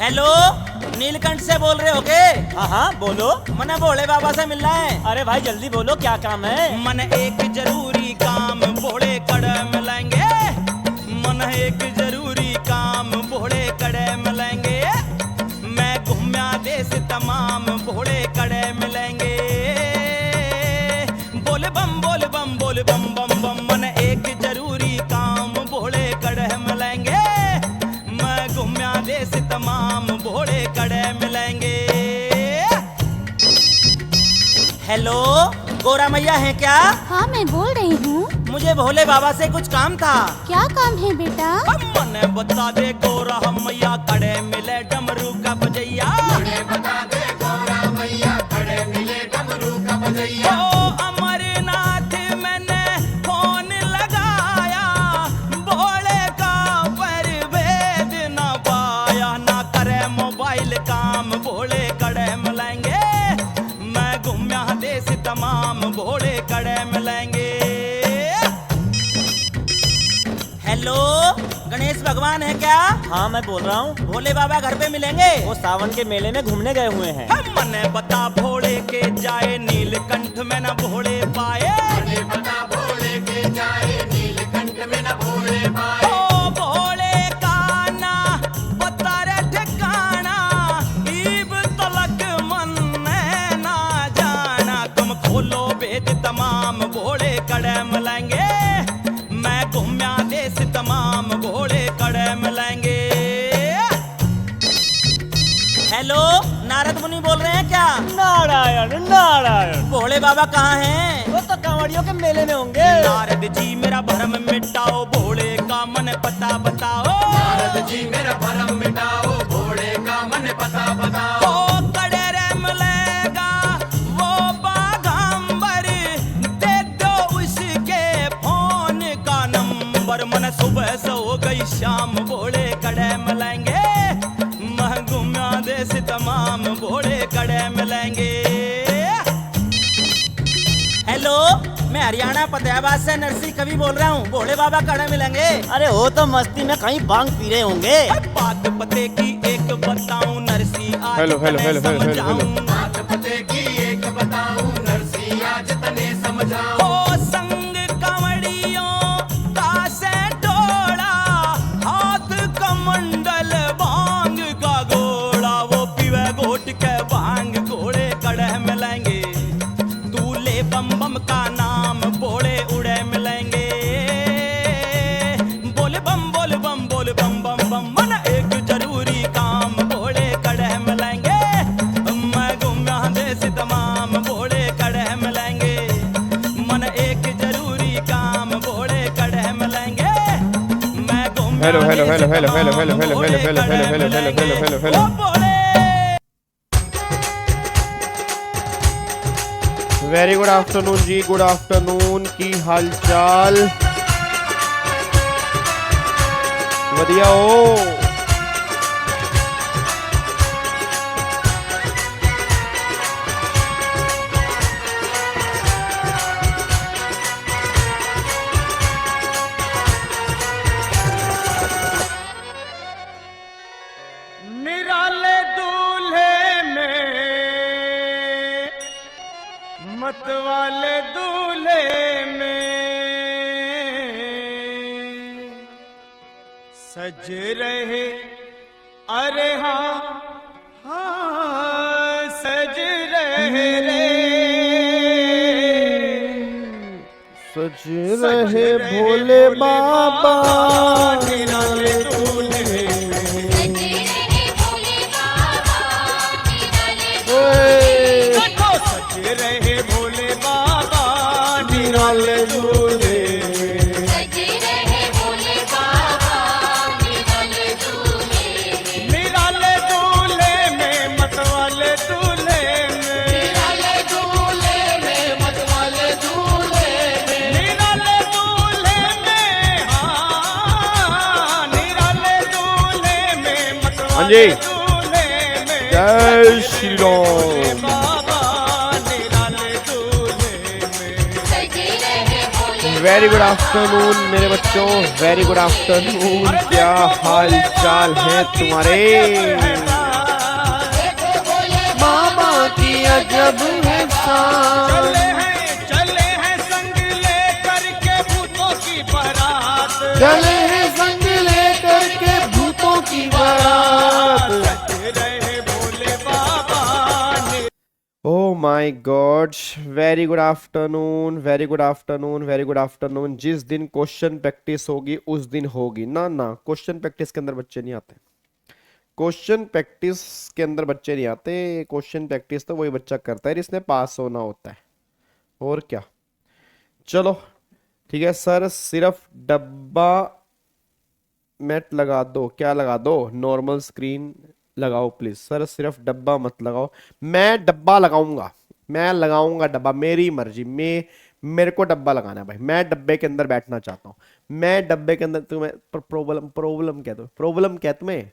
Hello, Neelkanth से बोल रहे हो के? हाँ हाँ बोलो। मने भोले बाबा से मिलना है। अरे भाई जल्दी बोलो, क्या काम है? मन एक जरूरी काम भोले कड़े मिलेंगे। मन एक जरूरी काम भोले कड़े मिलेंगे। मैं घूमया देश तमाम भोले कड़े मिलेंगे। बोल बम बोल बम बोल बम बम बम। मन एक जरूरी काम भोले कड़े मिलेंगे। मैं घूमया देश तमाम भोले कड़े मिलेंगे। हेलो, गोरा मैया है क्या? हाँ मैं बोल रही हूँ। मुझे भोले बाबा से कुछ काम था। क्या काम है बेटा? मने बता दे गोरा मैया कड़े मिले डमरू का बजैया। मने बता दे गोरा मैया कड़े मिले डमरू का बजैया। ओ अमरनाथ मैंने फोन लगाया। भोले का पर भेद न पाया। ना करे मोबाइल काम भोले कड़े मिलेंगे। मैं घूमया देश तमाम भोले कड़े मिलेंगे। हेलो, गणेश भगवान है क्या? हाँ मैं बोल रहा हूँ। भोले बाबा घर पे मिलेंगे। वो सावन के मेले में घूमने गए हुए हैं। मने बता भोले के जाए नीलकंठ में न भोले पाए। मने बता भोले के जाए नीलकंठ में न भोले पाए। ओ भोले का ना बता रे ठिकाना। ईब तलक मन में ना जाना। तुम खोलो भेद तमाम भोले कड़े मिलेंगे। मैं घूमया देश तमाम भोले कड़े मिलेंगे। हेलो, नारद मुनि बोल रहे हैं क्या? नारायण नारायण। भोले बाबा कहाँ हैं? वो तो कांवड़ियों के मेले में होंगे। नारद जी मेरा भरम मिटाओ। भोले का मन पता बताओ। नारद जी मेरा भरम मिटाओ। भोले का मन पता बताओ। ओ कड़े रे मिलेगा वो बाघांबर। दे दो उसके फोन का नंबर। मन सुबह से हो गई शाम भोले कड़े मिलेंगे। मैं घूमया देश तमाम भोले कड़े मिलेंगे। हेलो, मैं हरियाणा फतेहाबाद से नरसी कवि बोल रहा हूँ। भोले बाबा कड़े मिलेंगे। अरे वो तो मस्ती में कहीं बांग पी रहे होंगे। बात पते की एक बताऊं नरसी आज हेलो, हेलो, तने हेलो, हेलो, हेलो, समझाऊं। बात पते की एक बताऊं नरसी आज तने समझाऊं। ओ संग कंवड़ियों का से डोला। हाथ कमंडल भांग का गोला। वो पीवे घोट के भांग घोड़े कड़े मिलेंगे। दूल्हे बम बम का नाम भोले उड़े मिलेंगे। बोल बम बोल बम बोल बम बम बम। मन एक जरूरी काम भोले कड़े मिलेंगे। मैं घूमया देश तमाम भोले कड़े मिलेंगे। मन एक जरूरी काम भोले कड़े मिलेंगे। मैं घूमया हेलो, हेलो, देश हेलो, हेलो, हेलो, तमाम हेलो, हेलो, भोले हेलो, हेलो, कड़े हेलो, हेलो, हेलो, मिलेंगे। Hello, hello. ओ भोले। Very good afternoon ji, good afternoon. की हालचाल? वधिया हो। निराले दूल्हे में मत वाले दूल्हे में सज रहे। अरे हाँ हाँ सज रहे रे। सज रहे भोले बाबा। निराले दूल्हे देखो सज रहे भोले बाबा। निराले दूल्हे निराले दूल्हे में मतवाले दूल्हे में। निराले दूल्हे में मतवाले दूल्हे में। निराले दूल्हे में हाँ। निराले दूल्हे में हाँ मतवाले जी। दूल्हे में। जय श्री राम। बाबा निराले दूल्हे में। वेरी गुड आफ्टरनून मेरे बच्चों, वेरी गुड आफ्टरनून। क्या हाल चाल है तुम्हारे? चले हैं संग लेकर के भूतों की बारात। रहे भोले बाबा ने। Oh my God, very good afternoon, very good afternoon, very good afternoon. जिस दिन क्वेश्चन प्रैक्टिस होगी उस दिन होगी ना। ना, क्वेश्चन प्रैक्टिस के अंदर बच्चे नहीं आते, क्वेश्चन प्रैक्टिस के अंदर बच्चे नहीं आते। क्वेश्चन प्रैक्टिस तो वही बच्चा करता है जिसने पास होना होता है, और क्या। चलो ठीक है सर, सिर्फ डब्बा मैट लगा दो। क्या लगा दो? नॉर्मल स्क्रीन लगाओ प्लीज। सर सिर्फ डब्बा मत लगाओ। मैं डब्बा लगाऊंगा, मैं लगाऊंगा डब्बा, मेरी मर्जी। मेरे को डब्बा लगाना है भाई, मैं डब्बे के अंदर बैठना चाहता हूँ। मैं डब्बे के अंदर, तुम्हें प्रॉब्लम क्या, प्रॉब्लम क्या तुम्हें?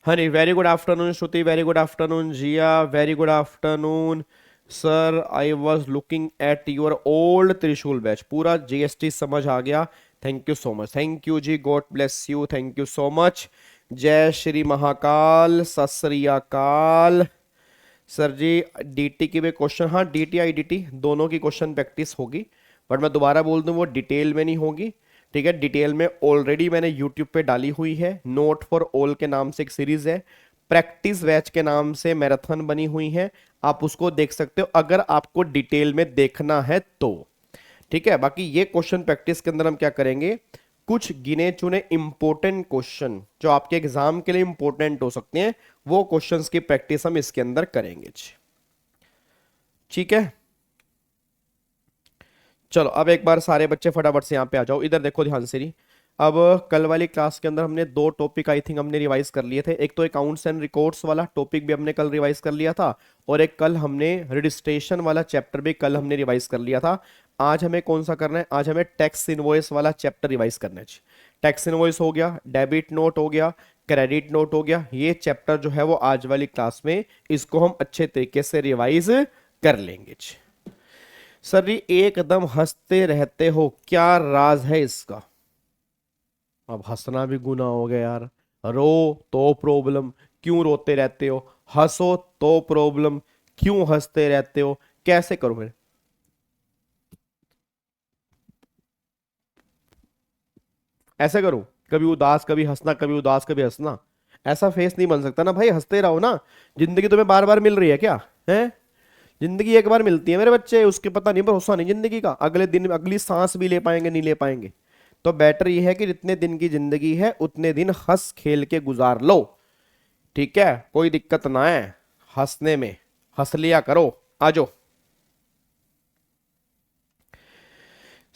Honey, very good afternoon. Shruti, very good afternoon. Jiya, very good afternoon. Sir I was looking at your old Trishul batch, पूरा जीएसटी समझ आ गया। Thank you so much, thank you ji, God bless you, thank you so much. जय श्री महाकाल, सत श्री अकाल। Sir जी DT की भी question, हाँ डीटी आईडीटी दोनों की क्वेश्चन प्रैक्टिस होगी, बट मैं दोबारा बोल दूं वो डिटेल में नहीं होगी। ठीक है, डिटेल में ऑलरेडी मैंने यूट्यूब पे डाली हुई है। नोट फॉर ऑल के नाम से एक सीरीज है, प्रैक्टिस बैच के नाम से मैराथन बनी हुई है, आप उसको देख सकते हो अगर आपको डिटेल में देखना है तो। ठीक है, बाकी ये क्वेश्चन प्रैक्टिस के अंदर हम क्या करेंगे, कुछ गिने चुने इंपॉर्टेंट क्वेश्चन जो आपके एग्जाम के लिए इंपॉर्टेंट हो सकते हैं, वो क्वेश्चंस की प्रैक्टिस हम इसके अंदर करेंगे। ठीक है, चलो अब एक बार सारे बच्चे फटाफट से यहाँ पे आ जाओ। इधर देखो ध्यान से। अब कल वाली क्लास के अंदर हमने दो टॉपिक आई थिंक हमने रिवाइज कर लिए थे। एक तो अकाउंट्स एंड रिकॉर्ड्स वाला टॉपिक भी हमने कल रिवाइज कर लिया था, और एक कल हमने रजिस्ट्रेशन वाला चैप्टर भी कल हमने रिवाइज कर लिया था। आज हमें कौन सा करना है? आज हमें टैक्स इनवॉइस वाला चैप्टर रिवाइज करना है। टैक्स इनवॉइस हो गया, डेबिट नोट हो गया, क्रेडिट नोट हो गया। ये चैप्टर जो है वो आज वाली क्लास में इसको हम अच्छे तरीके से रिवाइज कर लेंगे। सर जी एकदम हंसते रहते हो, क्या राज है इसका? अब हंसना भी गुनाह हो गया यार। रो तो प्रॉब्लम, क्यों रोते रहते हो? हंसो तो प्रॉब्लम, क्यों हंसते रहते हो? कैसे करूं मैं? ऐसे करूं, कभी उदास कभी हंसना, कभी उदास कभी हंसना? ऐसा फेस नहीं बन सकता ना भाई, हंसते रहो ना। जिंदगी तुम्हें बार बार मिल रही है क्या? है जिंदगी एक बार मिलती है मेरे बच्चे, उसके पता नहीं भरोसा नहीं जिंदगी का, अगले दिन अगली सांस भी ले पाएंगे नहीं ले पाएंगे। तो बेटर ये है कि जितने दिन की जिंदगी है उतने दिन हंस खेल के गुजार लो। ठीक है, कोई दिक्कत ना है हंसने में, हंस लिया करो। आजो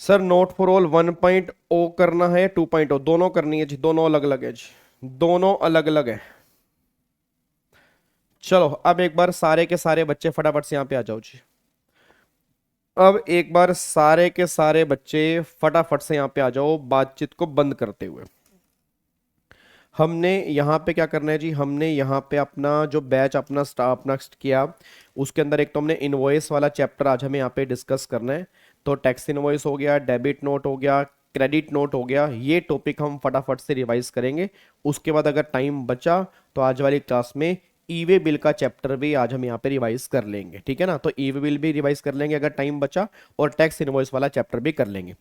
सर, नोट फॉर ऑल 1.0 करना है 2.0 दोनों करनी है जी, दोनों अलग अलग है जी, दोनों अलग अलग है। चलो अब एक बार सारे के सारे बच्चे फटाफट से यहां पे आ जाओ जी। अब एक बार सारे के सारे बच्चे फटाफट से यहां पे आ जाओ, बातचीत को बंद करते हुए। हमने यहाँ पे क्या करना है जी, हमने यहाँ पे अपना जो बैच अपना किया, उसके अंदर एक तो हमने इनवॉइस वाला चैप्टर आज हमें यहाँ पे डिस्कस करना है। तो टैक्स इनवॉइस हो गया, डेबिट नोट हो गया, क्रेडिट नोट हो गया, ये टॉपिक हम फटाफट से रिवाइज करेंगे। उसके बाद अगर टाइम बचा तो आज वाली क्लास में ई वे बिल का चैप्टर भी आज हम यहाँ पे रिवाइज कर लेंगे। ठीक है ना, तो ई वे बिल भी रिवाइज कर लेंगे अगर टाइम बचा, और टैक्स इनवॉइस वाला चैप्टर भी कर लेंगे।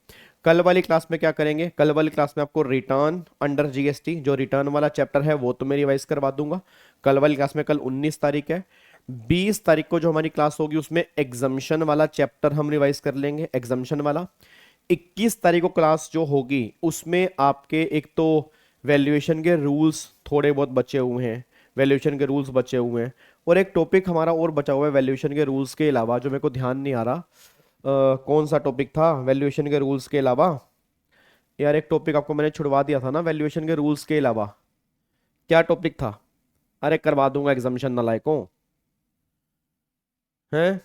कल वाली क्लास में क्या करेंगे, कल वाली क्लास में आपको रिटर्न अंडर जीएसटी जो रिटर्न वाला चैप्टर है वो तो मैं रिवाइज करवा दूंगा कल वाली क्लास में। कल 19 तारीख है, 20 तारीख को जो हमारी क्लास होगी उसमें एग्जाम्शन वाला चैप्टर हम रिवाइज कर लेंगे, एग्जाम्शन वाला। 21 तारीख को क्लास जो होगी उसमें आपके एक तो वैल्यूएशन के रूल्स थोड़े बहुत बचे हुए हैं, वैल्यूएशन के रूल्स बचे हुए हैं, और एक टॉपिक हमारा और बचा हुआ है वैल्यूएशन के रूल्स के अलावा, जो मेरे को ध्यान नहीं आ रहा कौन सा टॉपिक था वैल्यूएशन के रूल्स के अलावा। यार एक टॉपिक आपको मैंने छुड़वा दिया था ना वैल्यूएशन के रूल्स के अलावा, क्या टॉपिक था? अरे करवा दूंगा एग्जामिशन नालायकों, हैं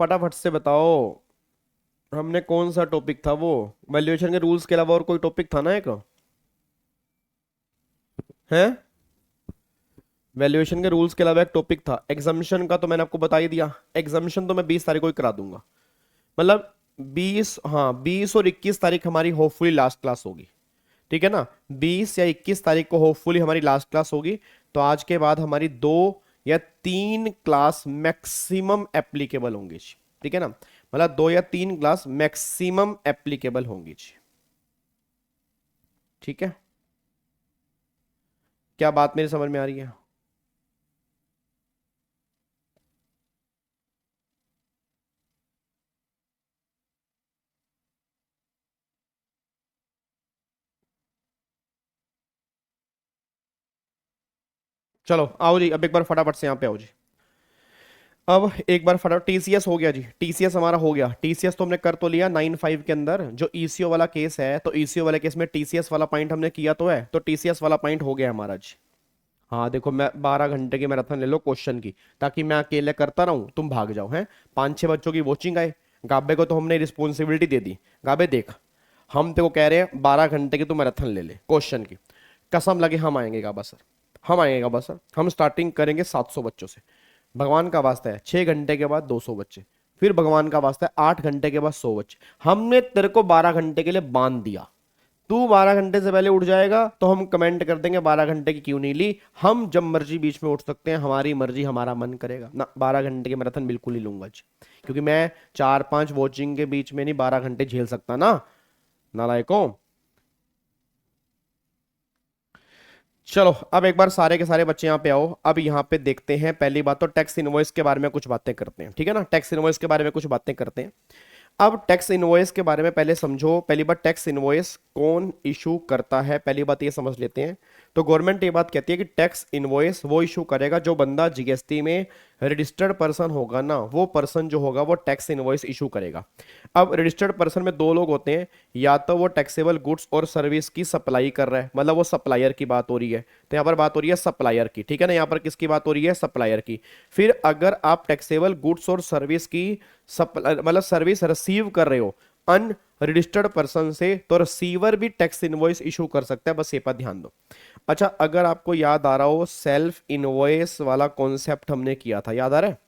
फटाफट से बताओ हमने कौन सा टॉपिक था वो? वैल्यूएशन के रूल्स के अलावा और कोई टॉपिक था ना एक, है वैल्यूएशन के रूल्स के अलावा एक टॉपिक था एग्जामिशन का, तो मैंने आपको बता ही दिया। एग्जामिशन तो मैं 20 तारीख को ही करा दूंगा, मतलब 20, हाँ 20 और 21 तारीख हमारी होपफुली लास्ट क्लास होगी। ठीक है ना, 20 या 21 तारीख को होपफुली हमारी लास्ट क्लास होगी। तो आज के बाद हमारी 2 या 3 क्लास मैक्सिमम एप्लीकेबल होंगी। ठीक है ना, मतलब 2 या 3 क्लास मैक्सिमम एप्लीकेबल होंगी जी। ठीक है, क्या बात मेरी समझ में आ रही है? चलो आओ जी, अब एक बार फटाफट से यहाँ पे आओ जी। अब एक बार फटाफट टीसीएस हो गया जी, टीसीएस हमारा हो गया। टीसीएस तो हमने कर तो लिया 9(5) के अंदर। जो ईसीओ वाला केस है, तो ईसीओ वाले केस में टीसीएस वाला पॉइंट हमने किया तो है, तो टीसीएस वाला पॉइंट हो गया हमारा जी। हाँ देखो, मैं 12 घंटे की मैराथन ले लो क्वेश्चन की, ताकि मैं अकेले करता रहूं, तुम भाग जाओ। हैं 5-6 बच्चों की वॉचिंग आए, गाबे को तो हमने रिस्पॉन्सिबिलिटी दे दी। गाबे देख, हम तेको कह रहे हैं 12 घंटे की तू मैराथन ले ले क्वेश्चन की, कसम लगे हम आएंगे गाबा सर, हम आएंगे गाबा सर। हम स्टार्टिंग करेंगे 700 बच्चों से, भगवान का वास्ता है 6 घंटे के बाद 200 बच्चे, फिर भगवान का वास्ता है 8 घंटे के बाद 100 बच्चे। हमने तेरे को 12 घंटे के लिए बांध दिया, तू 12 घंटे से पहले उठ जाएगा तो हम कमेंट कर देंगे 12 घंटे की क्यों नहीं ली। हम जब मर्जी बीच में उठ सकते हैं, हमारी मर्जी, हमारा मन करेगा ना। 12 घंटे की मैराथन बिल्कुल ही लूंगा जी, क्योंकि मैं 4-5 वॉचिंग के बीच में नहीं 12 घंटे झेल सकता ना, नालायकों। चलो अब एक बार सारे के सारे बच्चे यहाँ पे आओ। अब यहाँ पे देखते हैं, पहली बात तो टैक्स इनवॉइस के बारे में कुछ बातें करते हैं, ठीक है ना। टैक्स इनवॉइस के बारे में कुछ बातें करते हैं। अब टैक्स इनवॉइस के बारे में पहले समझो। पहली बात, टैक्स इनवॉइस कौन इशू करता है, पहली बात ये समझ लेते हैं। तो गवर्नमेंट ये बात कहती है कि टैक्स इनवॉइस वो इशू करेगा जो बंदा जीएसटी में रजिस्टर्ड पर्सन होगा ना, वो पर्सन जो होगा वो टैक्स इनवॉइस इशू करेगा। अब रजिस्टर्ड पर्सन में 2 लोग होते हैं, या तो वो टैक्सेबल गुड्स और सर्विस की सप्लाई कर रहा है, मतलब वो सप्लायर की बात हो रही है, तो यहाँ पर बात हो रही है सप्लायर की, ठीक है ना। यहाँ पर किसकी बात हो रही है? सप्लायर की। फिर अगर आप टैक्सेबल गुड्स और सर्विस की मतलब सर्विस रिसीव कर रहे हो अनरजिस्टर्ड पर्सन से, तो रिसीवर भी टैक्स इनवॉइस इशू कर सकता है, बस ये पर ध्यान दो। अच्छा, अगर आपको याद आ रहा हो, सेल्फ इनवॉइस वाला कॉन्सेप्ट हमने किया था, याद आ रहा है?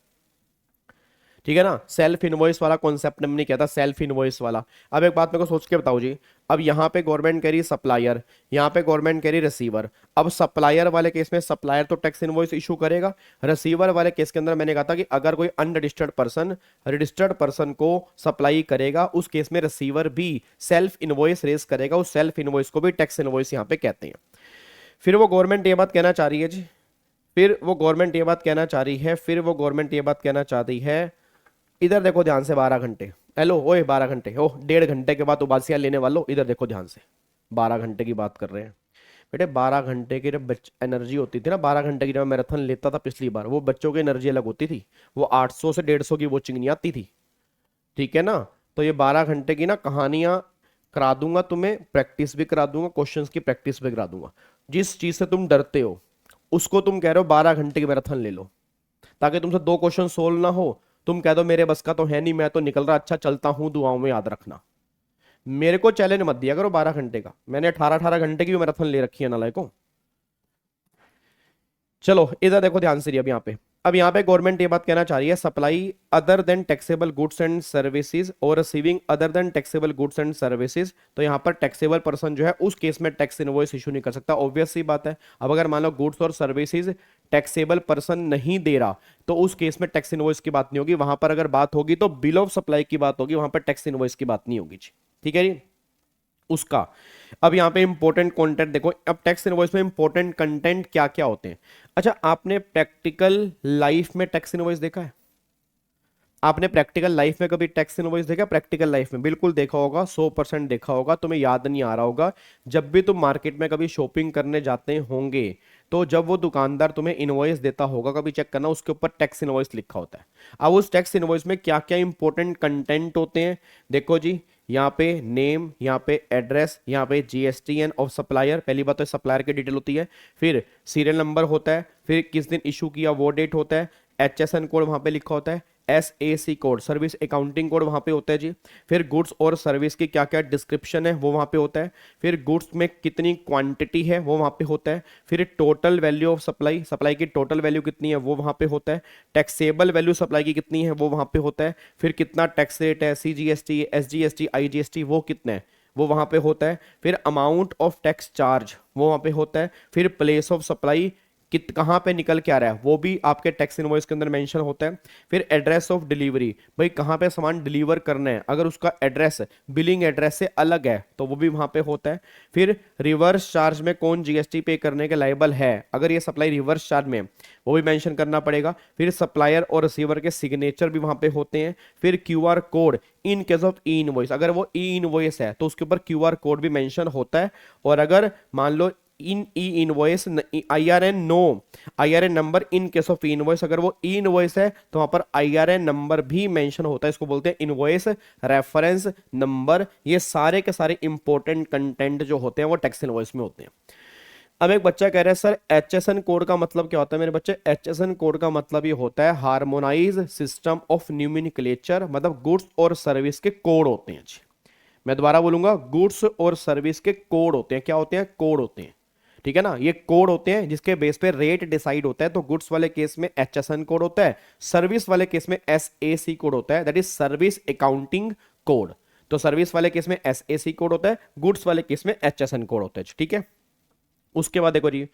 ठीक है ना, सेल्फ इनवॉइस वाला कॉन्सेप्ट हमने किया था, सेल्फ इनवॉइस वाला। अब एक बात मेरे को सोच के बताओ जी, अब यहाँ पे गवर्नमेंट कह रही सप्लायर, यहाँ पे गवर्नमेंट कह रही रिसीवर। अब सप्लायर वाले केस में सप्लायर तो टैक्स इनवॉइस इशू करेगा। रिसीवर वाले केस के अंदर मैंने कहा था कि अगर कोई अनरजिस्टर्ड पर्सन रजिस्टर्ड पर्सन को सप्लाई करेगा, उस केस में रिसीवर भी सेल्फ इनवॉइस रेस करेगा। उस सेल्फ इनवॉइस को भी टैक्स इनवॉइस यहाँ पे कहते हैं। फिर वो गवर्नमेंट ये बात कहना चाह रही है जी, फिर वो गवर्नमेंट ये बात कहना चाह रही है, फिर वो गवर्नमेंट ये बात कहना चाहती है, इधर देखो ध्यान से, 12 घंटे, हेलो ओए 12 घंटे, ओह 1.5 घंटे के बाद उबासियां लेने वालों, इधर देखो ध्यान से, 12 घंटे की बात कर रहे हैं बेटे। 12 घंटे की जब एनर्जी होती थी ना, 12 घंटे की जब मैराथन लेता था पिछली बार, वो बच्चों की एनर्जी अलग होती थी, वो 800 से 150 की वॉचिंग नहीं आती थी, ठीक है ना। तो ये 12 घंटे की ना कहानियां करा दूंगा तुम्हें, प्रैक्टिस भी करा दूंगा, क्वेश्चंस की प्रैक्टिस भी करा दूंगा। जिस चीज से तुम डरते हो उसको तुम कह रहे हो 12 घंटे की मैराथन ले लो, ताकि तुमसे 2 क्वेश्चन सोल्व ना हो, तुम कह दो मेरे बस का तो है नहीं, मैं तो निकल रहा, अच्छा चलता हूं, दुआओं में याद रखना। मेरे को चैलेंज मत दिया करो 12 घंटे का, मैंने 18-18 घंटे की मैराथन ले रखी है नालायकों। चलो इधर देखो ध्यान से, अब यहाँ पे गवर्नमेंट ये बात कहना चाह रही है, supply other than taxable goods and services और receiving other than taxable goods and services. तो यहाँ पर टैक्सेबल पर्सन जो है उस केस में टैक्स इनवॉइस इशू नहीं कर सकता, ऑब्वियस सी बात है। अब अगर मान लो गुड्स और सर्विसेज टैक्सेबल पर्सन नहीं दे रहा, तो उस केस में टैक्स इनवॉइस की बात नहीं होगी। वहां पर अगर बात होगी तो बिल ऑफ सप्लाई की बात होगी, वहां पर टैक्स इनवॉइस की बात नहीं होगी, ठीक है जी उसका। अब यहाँ पे इंपॉर्टेंट कंटेंट देखो, अब टैक्स इनवॉइस में इंपॉर्टेंट कंटेंट क्या क्या होते हैं। अच्छा, आपने प्रैक्टिकल लाइफ में टैक्स इनवॉइस देखा है? आपने प्रैक्टिकल लाइफ में कभी टैक्स इनवॉइस देखा? प्रैक्टिकल लाइफ में बिल्कुल देखा होगा, 100% देखा होगा, तुम्हें याद नहीं आ रहा होगा। जब भी तुम मार्केट में कभी शॉपिंग करने जाते होंगे, तो जब वो दुकानदार तुम्हें इनवॉइस देता होगा, कभी चेक करना, उसके ऊपर टैक्स इनवॉइस लिखा होता है। अब उस टैक्स इनवॉइस में क्या क्या इंपॉर्टेंट कंटेंट होते हैं, देखो जी, यहाँ पे नेम, यहाँ पे एड्रेस, यहाँ पे जीएसटीएन ऑफ सप्लायर, पहली बात तो सप्लायर की डिटेल होती है, फिर सीरियल नंबर होता है, फिर किस दिन इशू किया वो डेट होता है, एचएसएन कोड वहां पे लिखा होता है, SSC code service accounting code वहां पे होता है जी, फिर गुड्स और सर्विस की क्या क्या डिस्क्रिप्शन है वो वहां पे होता है, फिर गुड्स में कितनी क्वांटिटी है वो वहां पे होता है, फिर total value of supply, supply की टोटल वैल्यू कितनी है वो वहां पे होता है, टैक्सेबल वैल्यू सप्लाई की कितनी है वो वहां पे होता है, फिर कितना टैक्स रेट है, सीजीएसटी, एसजीएसटी, आईजीएसटी वो कितना है वो वहां पे होता है, फिर अमाउंट ऑफ टैक्स चार्ज वो वहां पे होता है, फिर प्लेस ऑफ सप्लाई कहाँ पे निकल के आ रहा है वो भी आपके टैक्स इनवॉइस के अंदर मेंशन होता है। फिर एड्रेस ऑफ डिलीवरी, भाई कहाँ पे सामान डिलीवर करना है, अगर उसका एड्रेस बिलिंग एड्रेस से अलग है तो वो भी वहां पे होता है। फिर रिवर्स चार्ज में कौन जीएसटी पे करने के लायबल है, अगर ये सप्लाई रिवर्स चार्ज में वो भी मेंशन करना पड़ेगा। फिर सप्लायर और रिसीवर के सिग्नेचर भी वहां पे होते हैं। फिर QR code in case of E invoice, अगर वो ई इनवॉइस है तो उसके ऊपर क्यूआर कोड भी मेंशन होता है। और अगर मान लो in e invoice IRN number in case of invoice, अगर वो ई इनवॉइस है तो वहां पर आईआरएन नंबर भी मेंशन होता है, इसको बोलते हैं इनवॉइस रेफरेंस नंबर। ये सारे के सारे इंपॉर्टेंट कंटेंट जो होते हैं वो टैक्स इनवॉइस में होते हैं। अब एक बच्चा कह रहा है सर एचएसएन कोड का मतलब क्या होता है मेरे बच्चे, एचएसएन कोड का मतलब ये होता है हार्मोनाइज सिस्टम ऑफ न्यूमेरिकलेचर, मतलब गुड्स और सर्विस के कोड होते हैं जी। मैं दोबारा बोलूंगा, गुड्स और सर्विस के कोड होते हैं। क्या होते हैं? कोड होते हैं, ठीक है ना। ये कोड होते हैं जिसके बेस पे रेट डिसाइड होता है। तो गुड्स वाले केस में एचएसएन कोड होता है, सर्विस वाले केस में एसएसी कोड होता है, that is service accounting code. तो सर्विस वाले केस में एसएसी कोड होता है, गुड्स वाले केस में एचएसएन कोड होता है, ठीक है। उसके बाद देखो जी,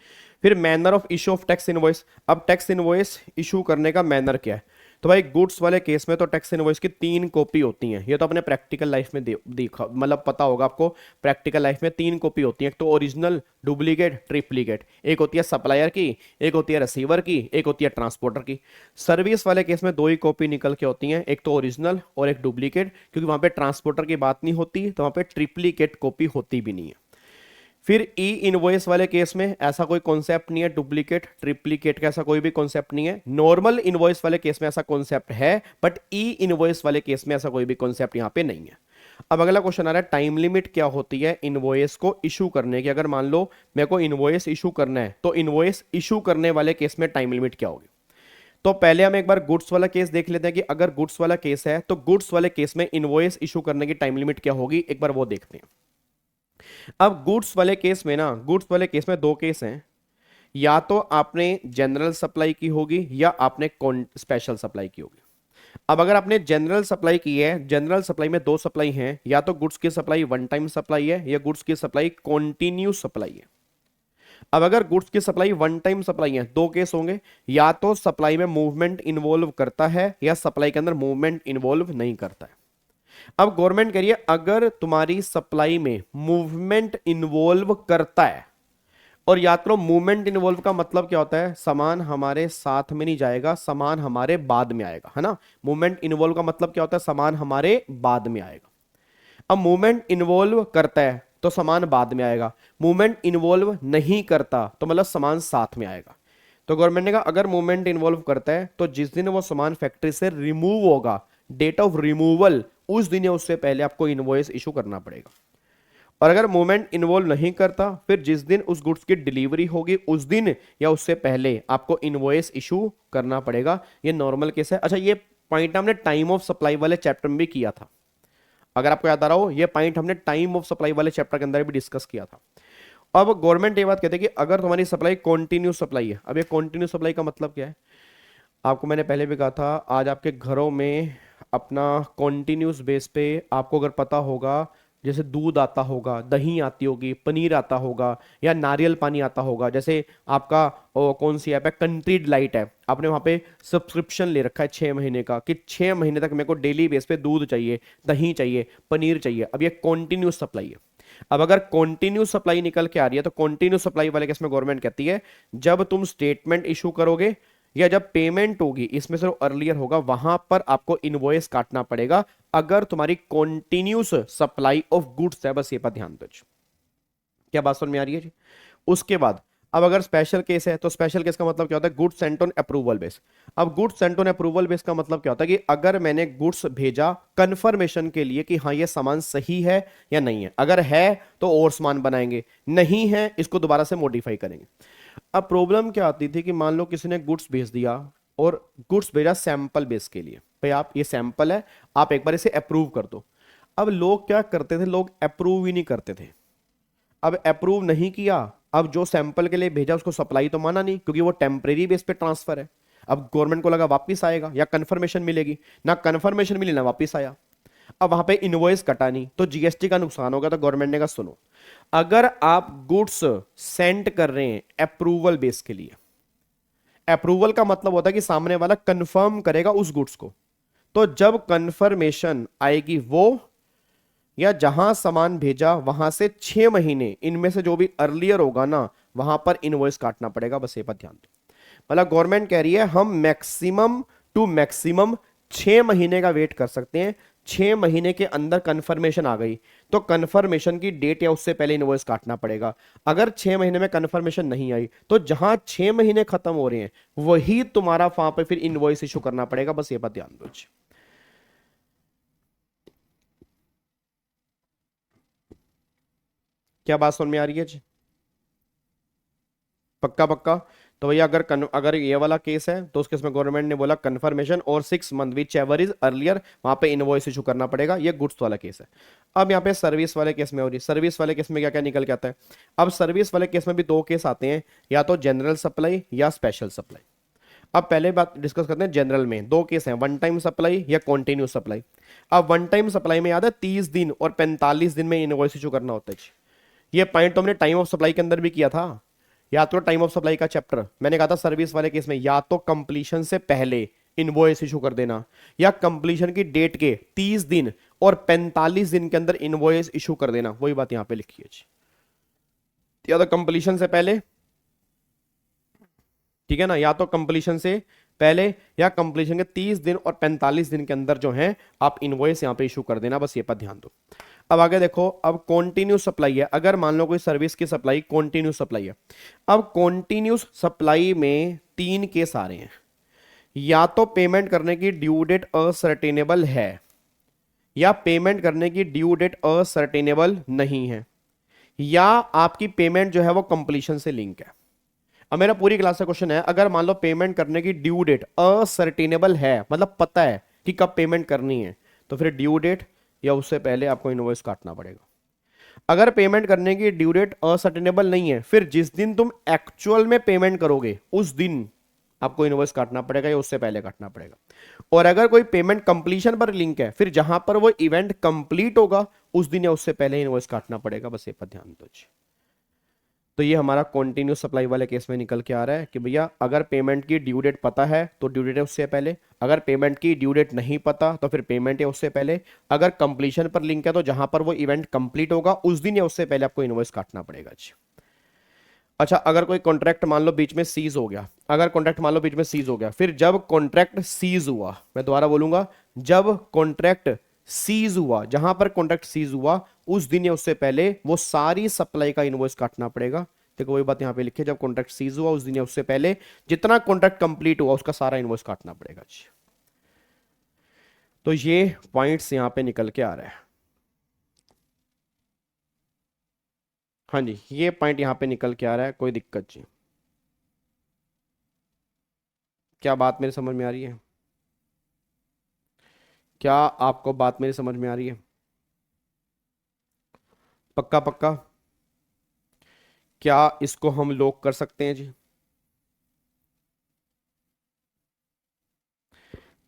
फिर manner of issue of tax invoice. अब टैक्स इनवॉइस इशू करने का मैनर क्या है, तो भाई गुड्स वाले केस में तो टैक्स इनवॉइस की 3 कॉपी होती हैं। ये तो अपने प्रैक्टिकल लाइफ में देखा, मतलब पता होगा आपको, प्रैक्टिकल लाइफ में 3 कॉपी होती हैं। एक तो ओरिजिनल, डुप्लीकेट, ट्रिप्लीकेट। एक होती है सप्लायर की, एक होती है रिसीवर की, एक होती है ट्रांसपोर्टर की। सर्विस वाले केस में 2 ही कॉपी निकल के होती हैं, एक तो ओरिजिनल और एक डुप्लीकेट, क्योंकि वहां पे ट्रांसपोर्टर की बात नहीं होती, तो वहां पे ट्रिप्लीकेट कॉपी होती भी नहीं है। फिर ई इनवॉइस वाले केस में ऐसा कोई कॉन्सेप्ट नहीं है, डुप्लीकेट ट्रिप्लीकेट का ऐसा कोई भी कॉन्सेप्ट नहीं है। नॉर्मल इनवॉइस वाले केस में ऐसा कॉन्सेप्ट है, बट ई इनवॉइस वाले केस में ऐसा कोई भी कॉन्सेप्ट यहां पे नहीं है। अब अगला क्वेश्चन आ रहा है, टाइम लिमिट क्या होती है इनवॉइस को इशू करने की। अगर मान लो मेरे को इनवॉइस इशू करना है तो इनवॉइस इशू करने वाले केस में टाइम लिमिट क्या होगी। तो पहले हम एक बार गुड्स वाला केस देख लेते हैं कि अगर गुड्स वाला केस है तो गुड्स वाले केस में इनवॉइस इशू करने की टाइम लिमिट क्या होगी, एक बार वो देखते हैं। अब गुड्स वाले केस में ना, गुड्स वाले केस में 2 केस हैं, या तो आपने जनरल सप्लाई की होगी या आपने स्पेशल सप्लाई की होगी। अब अगर आपने जनरल सप्लाई की है, जनरल सप्लाई में 2 सप्लाई हैं, या तो गुड्स की सप्लाई वन टाइम सप्लाई है या गुड्स की सप्लाई कॉन्टिन्यूस सप्लाई है। अब अगर गुड्स की सप्लाई वन टाइम सप्लाई है, 2 केस होंगे, या तो सप्लाई में मूवमेंट इन्वॉल्व करता है या सप्लाई के अंदर मूवमेंट इन्वॉल्व नहीं करता है। अब गवर्नमेंट कह रही है अगर तुम्हारी सप्लाई में मूवमेंट इन्वॉल्व करता है, और याद करो मूवमेंट इन्वॉल्व का मतलब क्या होता है, सामान हमारे साथ में नहीं जाएगा, सामान हमारे बाद में आएगा, है ना। मूवमेंट इन्वॉल्व का मतलब क्या होता है, सामान हमारे बाद में आएगा। अब मूवमेंट इन्वॉल्व करता है तो सामान बाद में आएगा, मूवमेंट इन्वॉल्व नहीं करता तो मतलब सामान साथ में आएगा। तो गवर्नमेंट ने कहा अगर मूवमेंट इन्वॉल्व करता है तो जिस दिन वो सामान फैक्ट्री से रिमूव होगा, डेट ऑफ रिमूवल, उस दिन या उससे पहले आपको इनवॉइस इशू करना पड़ेगा। और अगर मूवमेंट इन्वॉल्व नहीं करता, फिर जिस दिन उस गुड्स की डिलीवरी होगी उस दिन या उससे पहले आपको इनवॉइस इशू करना पड़ेगा। ये नॉर्मल केस है। अच्छा, ये पॉइंट हमने टाइम ऑफ सप्लाई वाले चैप्टर में भी किया था, अगर आपको याद आ रहा हो, ये पॉइंट हमने टाइम ऑफ सप्लाई वाले चैप्टर के अंदर भी डिस्कस किया था। अब गवर्नमेंट ये बात कहते हैं कि अगर तुम्हारी सप्लाई कॉन्टिन्यूस सप्लाई है। अब ये कॉन्टिन्यूस सप्लाई का मतलब क्या है, आपको मैंने पहले भी कहा था, आज आपके घरों में अपना कॉन्टिन्यूस बेस पे आपको अगर पता होगा, जैसे दूध आता होगा, दही आती होगी, पनीर आता होगा, या नारियल पानी आता होगा। जैसे आपका कौन सी ऐप है, कंट्री डिलाइट है, आपने वहां पे सब्सक्रिप्शन ले रखा है 6 महीने का, कि 6 महीने तक मेरे को डेली बेस पे दूध चाहिए, दही चाहिए, पनीर चाहिए। अब ये कॉन्टिन्यूस सप्लाई है। अब अगर कॉन्टिन्यूस सप्लाई निकल के आ रही है तो कॉन्टिन्यूस सप्लाई वाले केस में गवर्नमेंट कहती है जब तुम स्टेटमेंट इशू करोगे या जब पेमेंट होगी, इसमें से अर्लियर होगा, वहां पर आपको इनवॉइस काटना पड़ेगा अगर तुम्हारी कॉन्टिन्यूस सप्लाई ऑफ गुड्स है। बस ये पर ध्यान दो। क्या बात समझ में आ रही है जी। उसके बाद अब अगर स्पेशल केस है तो स्पेशल केस का मतलब क्या होता है, goods sent on approval base. अब goods sent on approval base का मतलब क्या होता है कि अगर मैंने गुड्स भेजा कंफर्मेशन के लिए कि हाँ ये सामान सही है या नहीं है, अगर है तो और सामान बनाएंगे, नहीं है इसको दोबारा से मॉडिफाई करेंगे। अब प्रॉब्लम क्या आती थी कि मान लो किसी ने गुड्स भेज दिया और गुड्स भेजा सैंपल बेस के लिए, भाई आप ये सैंपल है, आप एक बार इसे अप्रूव कर दो। अब लोग क्या करते थे, लोग अप्रूव ही नहीं करते थे। अब अप्रूव नहीं किया, अब जो सैंपल के लिए भेजा उसको सप्लाई तो माना नहीं, क्योंकि वो टेम्परेरी बेस पे ट्रांसफर है। अब गवर्नमेंट को लगा वापस आएगा या कंफर्मेशन मिलेगी, ना कंफर्मेशन मिली ना वापस आया। अब वहां पे इनवॉइस कटा नहीं तो जीएसटी का नुकसान होगा। तो गवर्नमेंट ने कहा सुनो, अगर आप गुड्स सेंड कर रहे हैं अप्रूवल बेस के लिए, अप्रूवल का मतलब होता है कि सामने वाला कंफर्म करेगा उस गुड्स को। तो जब कंफर्मेशन आएगी वो, या जहां सामान भेजा वहां से 6 महीने इनमें से जो भी अर्लियर होगा ना, वहां पर इनवॉइस काटना पड़ेगा। बस ये पर ध्यान दो। मतलब गवर्नमेंट कह रही है हम मैक्सिमम टू मैक्सिमम 6 महीने का वेट कर सकते हैं। 6 महीने के अंदर कंफर्मेशन आ गई तो कंफर्मेशन की डेट या उससे पहले इनवॉइस काटना पड़ेगा। अगर 6 महीने में कंफर्मेशन नहीं आई तो जहां 6 महीने खत्म हो रहे हैं वही तुम्हारा वहां पर फिर इनवॉइस इशू करना पड़ेगा। बस ये बात ध्यान दो। क्या बात समझ में आ रही है जी? पक्का पक्का। तो भैया अगर ये वाला केस है तो उस केस में गवर्नमेंट ने बोला कंफर्मेशन और 6 month which ever is earlier वहां पे इनवॉइस इशू करना पड़ेगा। ये गुड्स वाला केस है। अब यहाँ पे सर्विस वाले केस में हो रही, सर्विस वाले केस में क्या क्या निकल के आता है? अब सर्विस वाले केस में भी 2 केस आते हैं, या तो जनरल सप्लाई या स्पेशल सप्लाई। अब पहले बात डिस्कस करते हैं जनरल में। 2 केस हैं, वन टाइम सप्लाई या कॉन्टिन्यूस सप्लाई। अब वन टाइम सप्लाई में याद है 30 दिन और 45 दिन में इनवॉइस इशू करना होता है। ये पॉइंट तो हमने टाइम ऑफ सप्लाई के अंदर भी किया था। या तो टाइम ऑफ सप्लाई का चैप्टर मैंने कहा था सर्विस वाले केस में या तो कंप्लीशन से पहले इनवॉइस इशू कर देना, या कंप्लीशन की डेट के 30 दिन और 45 दिन के अंदर इनवॉइस इशू कर देना। वही बात यहां पे लिखी है जी। या तो कंप्लीशन से पहले, ठीक है ना, या तो कंप्लीशन से पहले या कंप्लीशन के 30 दिन और 45 दिन के अंदर जो है आप इनवॉइस यहां पे इशू कर देना। बस ये पर ध्यान दो। अब आगे देखो, अब कॉन्टिन्यूस सप्लाई है। अगर मान लो कोई सर्विस की सप्लाई कॉन्टिन्यूस सप्लाई है। अब कॉन्टिन्यूस सप्लाई में 3 केस आ रहे हैं। या तो पेमेंट करने की ड्यू डेट असर्टेनेबल है, या पेमेंट करने की ड्यू डेट असर्टेनेबल नहीं है, या आपकी पेमेंट जो है वो कंप्लीशन से लिंक है। अब मेरा पूरी क्लास का क्वेश्चन है, अगर मान लो पेमेंट करने की ड्यू डेट असर्टेनेबल है, मतलब पता है कि कब पेमेंट करनी है, तो फिर ड्यू डेट या उससे पहले आपको इनवॉइस काटना पड़ेगा। अगर पेमेंट करने की ड्यू डेट असर्टेनेबल नहीं है, फिर जिस दिन तुम एक्चुअल में पेमेंट करोगे उस दिन आपको इनवॉइस काटना पड़ेगा या उससे पहले काटना पड़ेगा। और अगर कोई पेमेंट कंप्लीशन पर लिंक है, फिर जहां पर वो इवेंट कंप्लीट होगा उस दिन या उससे पहले इनवॉइस काटना पड़ेगा। बस ये पर ध्यान दो। तो ये हमारा कॉन्टिन्यूस सप्लाई वाले केस में निकल के आ रहा है कि भैया अगर पेमेंट की ड्यू डेट पता है तो ड्यू डेट है उससे पहले, अगर पेमेंट की ड्यू डेट नहीं पता तो फिर पेमेंट है उससे पहले, अगर कंप्लीशन पर लिंक है तो जहां पर वो इवेंट कंप्लीट होगा उस दिन या उससे पहले आपको इनवॉइस काटना पड़ेगा। अच्छा, अगर कोई कॉन्ट्रैक्ट मान लो बीच में सीज हो गया, अगर कॉन्ट्रैक्ट मान लो बीच में सीज हो गया, फिर जब कॉन्ट्रैक्ट सीज हुआ, मैं दोबारा बोलूंगा, जब कॉन्ट्रैक्ट सीज हुआ, जहां पर कॉन्ट्रैक्ट सीज हुआ उस दिन या उससे पहले वो सारी सप्लाई का इनवॉइस काटना पड़ेगा। देखो वही बात यहां पे लिखी है, जब कॉन्ट्रैक्ट सीज हुआ उस दिन या उससे पहले जितना कॉन्ट्रैक्ट कंप्लीट हुआ उसका सारा इनवॉइस काटना पड़ेगा। तो ये पॉइंट्स यहां पे निकल के आ रहा है। हाँ जी, ये पॉइंट यहां पे निकल के आ रहा है, कोई दिक्कत जी? क्या बात मेरी समझ में आ रही है? क्या आपको बात मेरी समझ में आ रही है? पक्का पक्का। क्या इसको हम लॉक कर सकते हैं जी?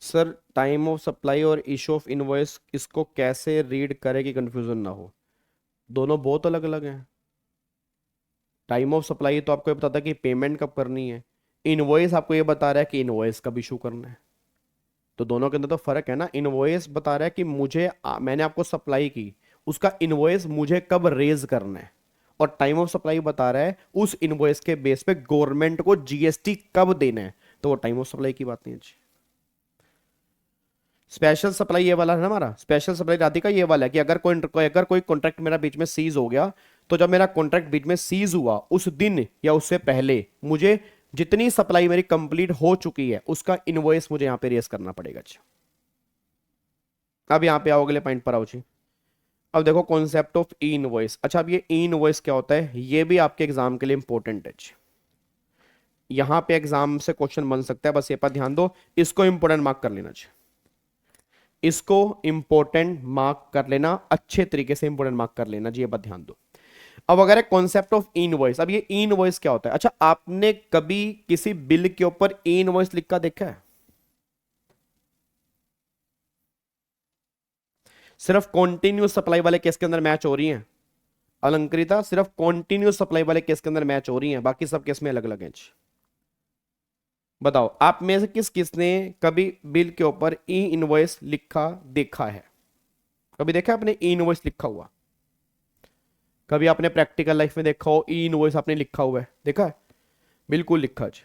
सर टाइम ऑफ सप्लाई और इशू ऑफ इनवॉइस इसको कैसे रीड करें कि कंफ्यूजन ना हो? दोनों बहुत अलग अलग हैं। टाइम ऑफ सप्लाई तो आपको ये बताता है कि पेमेंट कब करनी है, इनवॉइस आपको ये बता रहा है कि इनवॉइस कब इशू करना है। तो दोनों के अंदर तो फर्क है ना। इनवॉइस बता रहा है कि मैंने आपको सप्लाई की, उसका इनवॉइस मुझे कब रेज करना है, और टाइम ऑफ सप्लाई बता रहा है उस इनवॉइस के बेस पे गवर्नमेंट को जीएसटी कब देना है। तो वो टाइम ऑफ सप्लाई की बात नहीं है। स्पेशल सप्लाई ये वाला है ना हमारा, स्पेशल सप्लाई राधिका ये वाला है कि अगर कोई कॉन्ट्रैक्ट मेरा बीच में सीज हो गया, तो जब मेरा कॉन्ट्रैक्ट बीच में सीज हुआ उस दिन या उससे पहले मुझे जितनी सप्लाई मेरी कंप्लीट हो चुकी है उसका इनवॉइस मुझे यहां पे रेस करना पड़ेगा। अब यहां पे आओ, अगले पॉइंट पर आओ जी। अब देखो कॉन्सेप्ट ऑफ ई इनवॉइस। अच्छा, अब ये ई इनवॉइस क्या होता है, ये भी आपके एग्जाम के लिए इंपॉर्टेंट है। यहां पे एग्जाम से क्वेश्चन बन सकता है, बस ये पर ध्यान दो, इसको इंपॉर्टेंट मार्क कर लेना चाहिए, इसको इंपॉर्टेंट मार्क कर लेना, अच्छे तरीके से इंपॉर्टेंट मार्क कर लेना जी, ये बात ध्यान दो। अब अगर है कॉन्सेप्ट ऑफ इनवॉइस, अब ये इनवॉइस क्या होता है? अच्छा, आपने कभी किसी बिल के ऊपर इनवॉइस लिखा देखा है? सिर्फ कॉन्टिन्यूस सप्लाई वाले केस के अंदर मैच हो रही है अलंकृता, सिर्फ कॉन्टिन्यूस सप्लाई वाले केस के अंदर मैच हो रही है, बाकी सब केस में अलग अलग है। बताओ आप में से किस किसने कभी बिल के ऊपर ई इनवॉइस लिखा देखा है? कभी देखा है आपने ई इनवॉइस लिखा हुआ? कभी आपने प्रैक्टिकल लाइफ में देखा हो ई इनवॉइस आपने लिखा हुआ है? देखा है? बिल्कुल लिखा जी।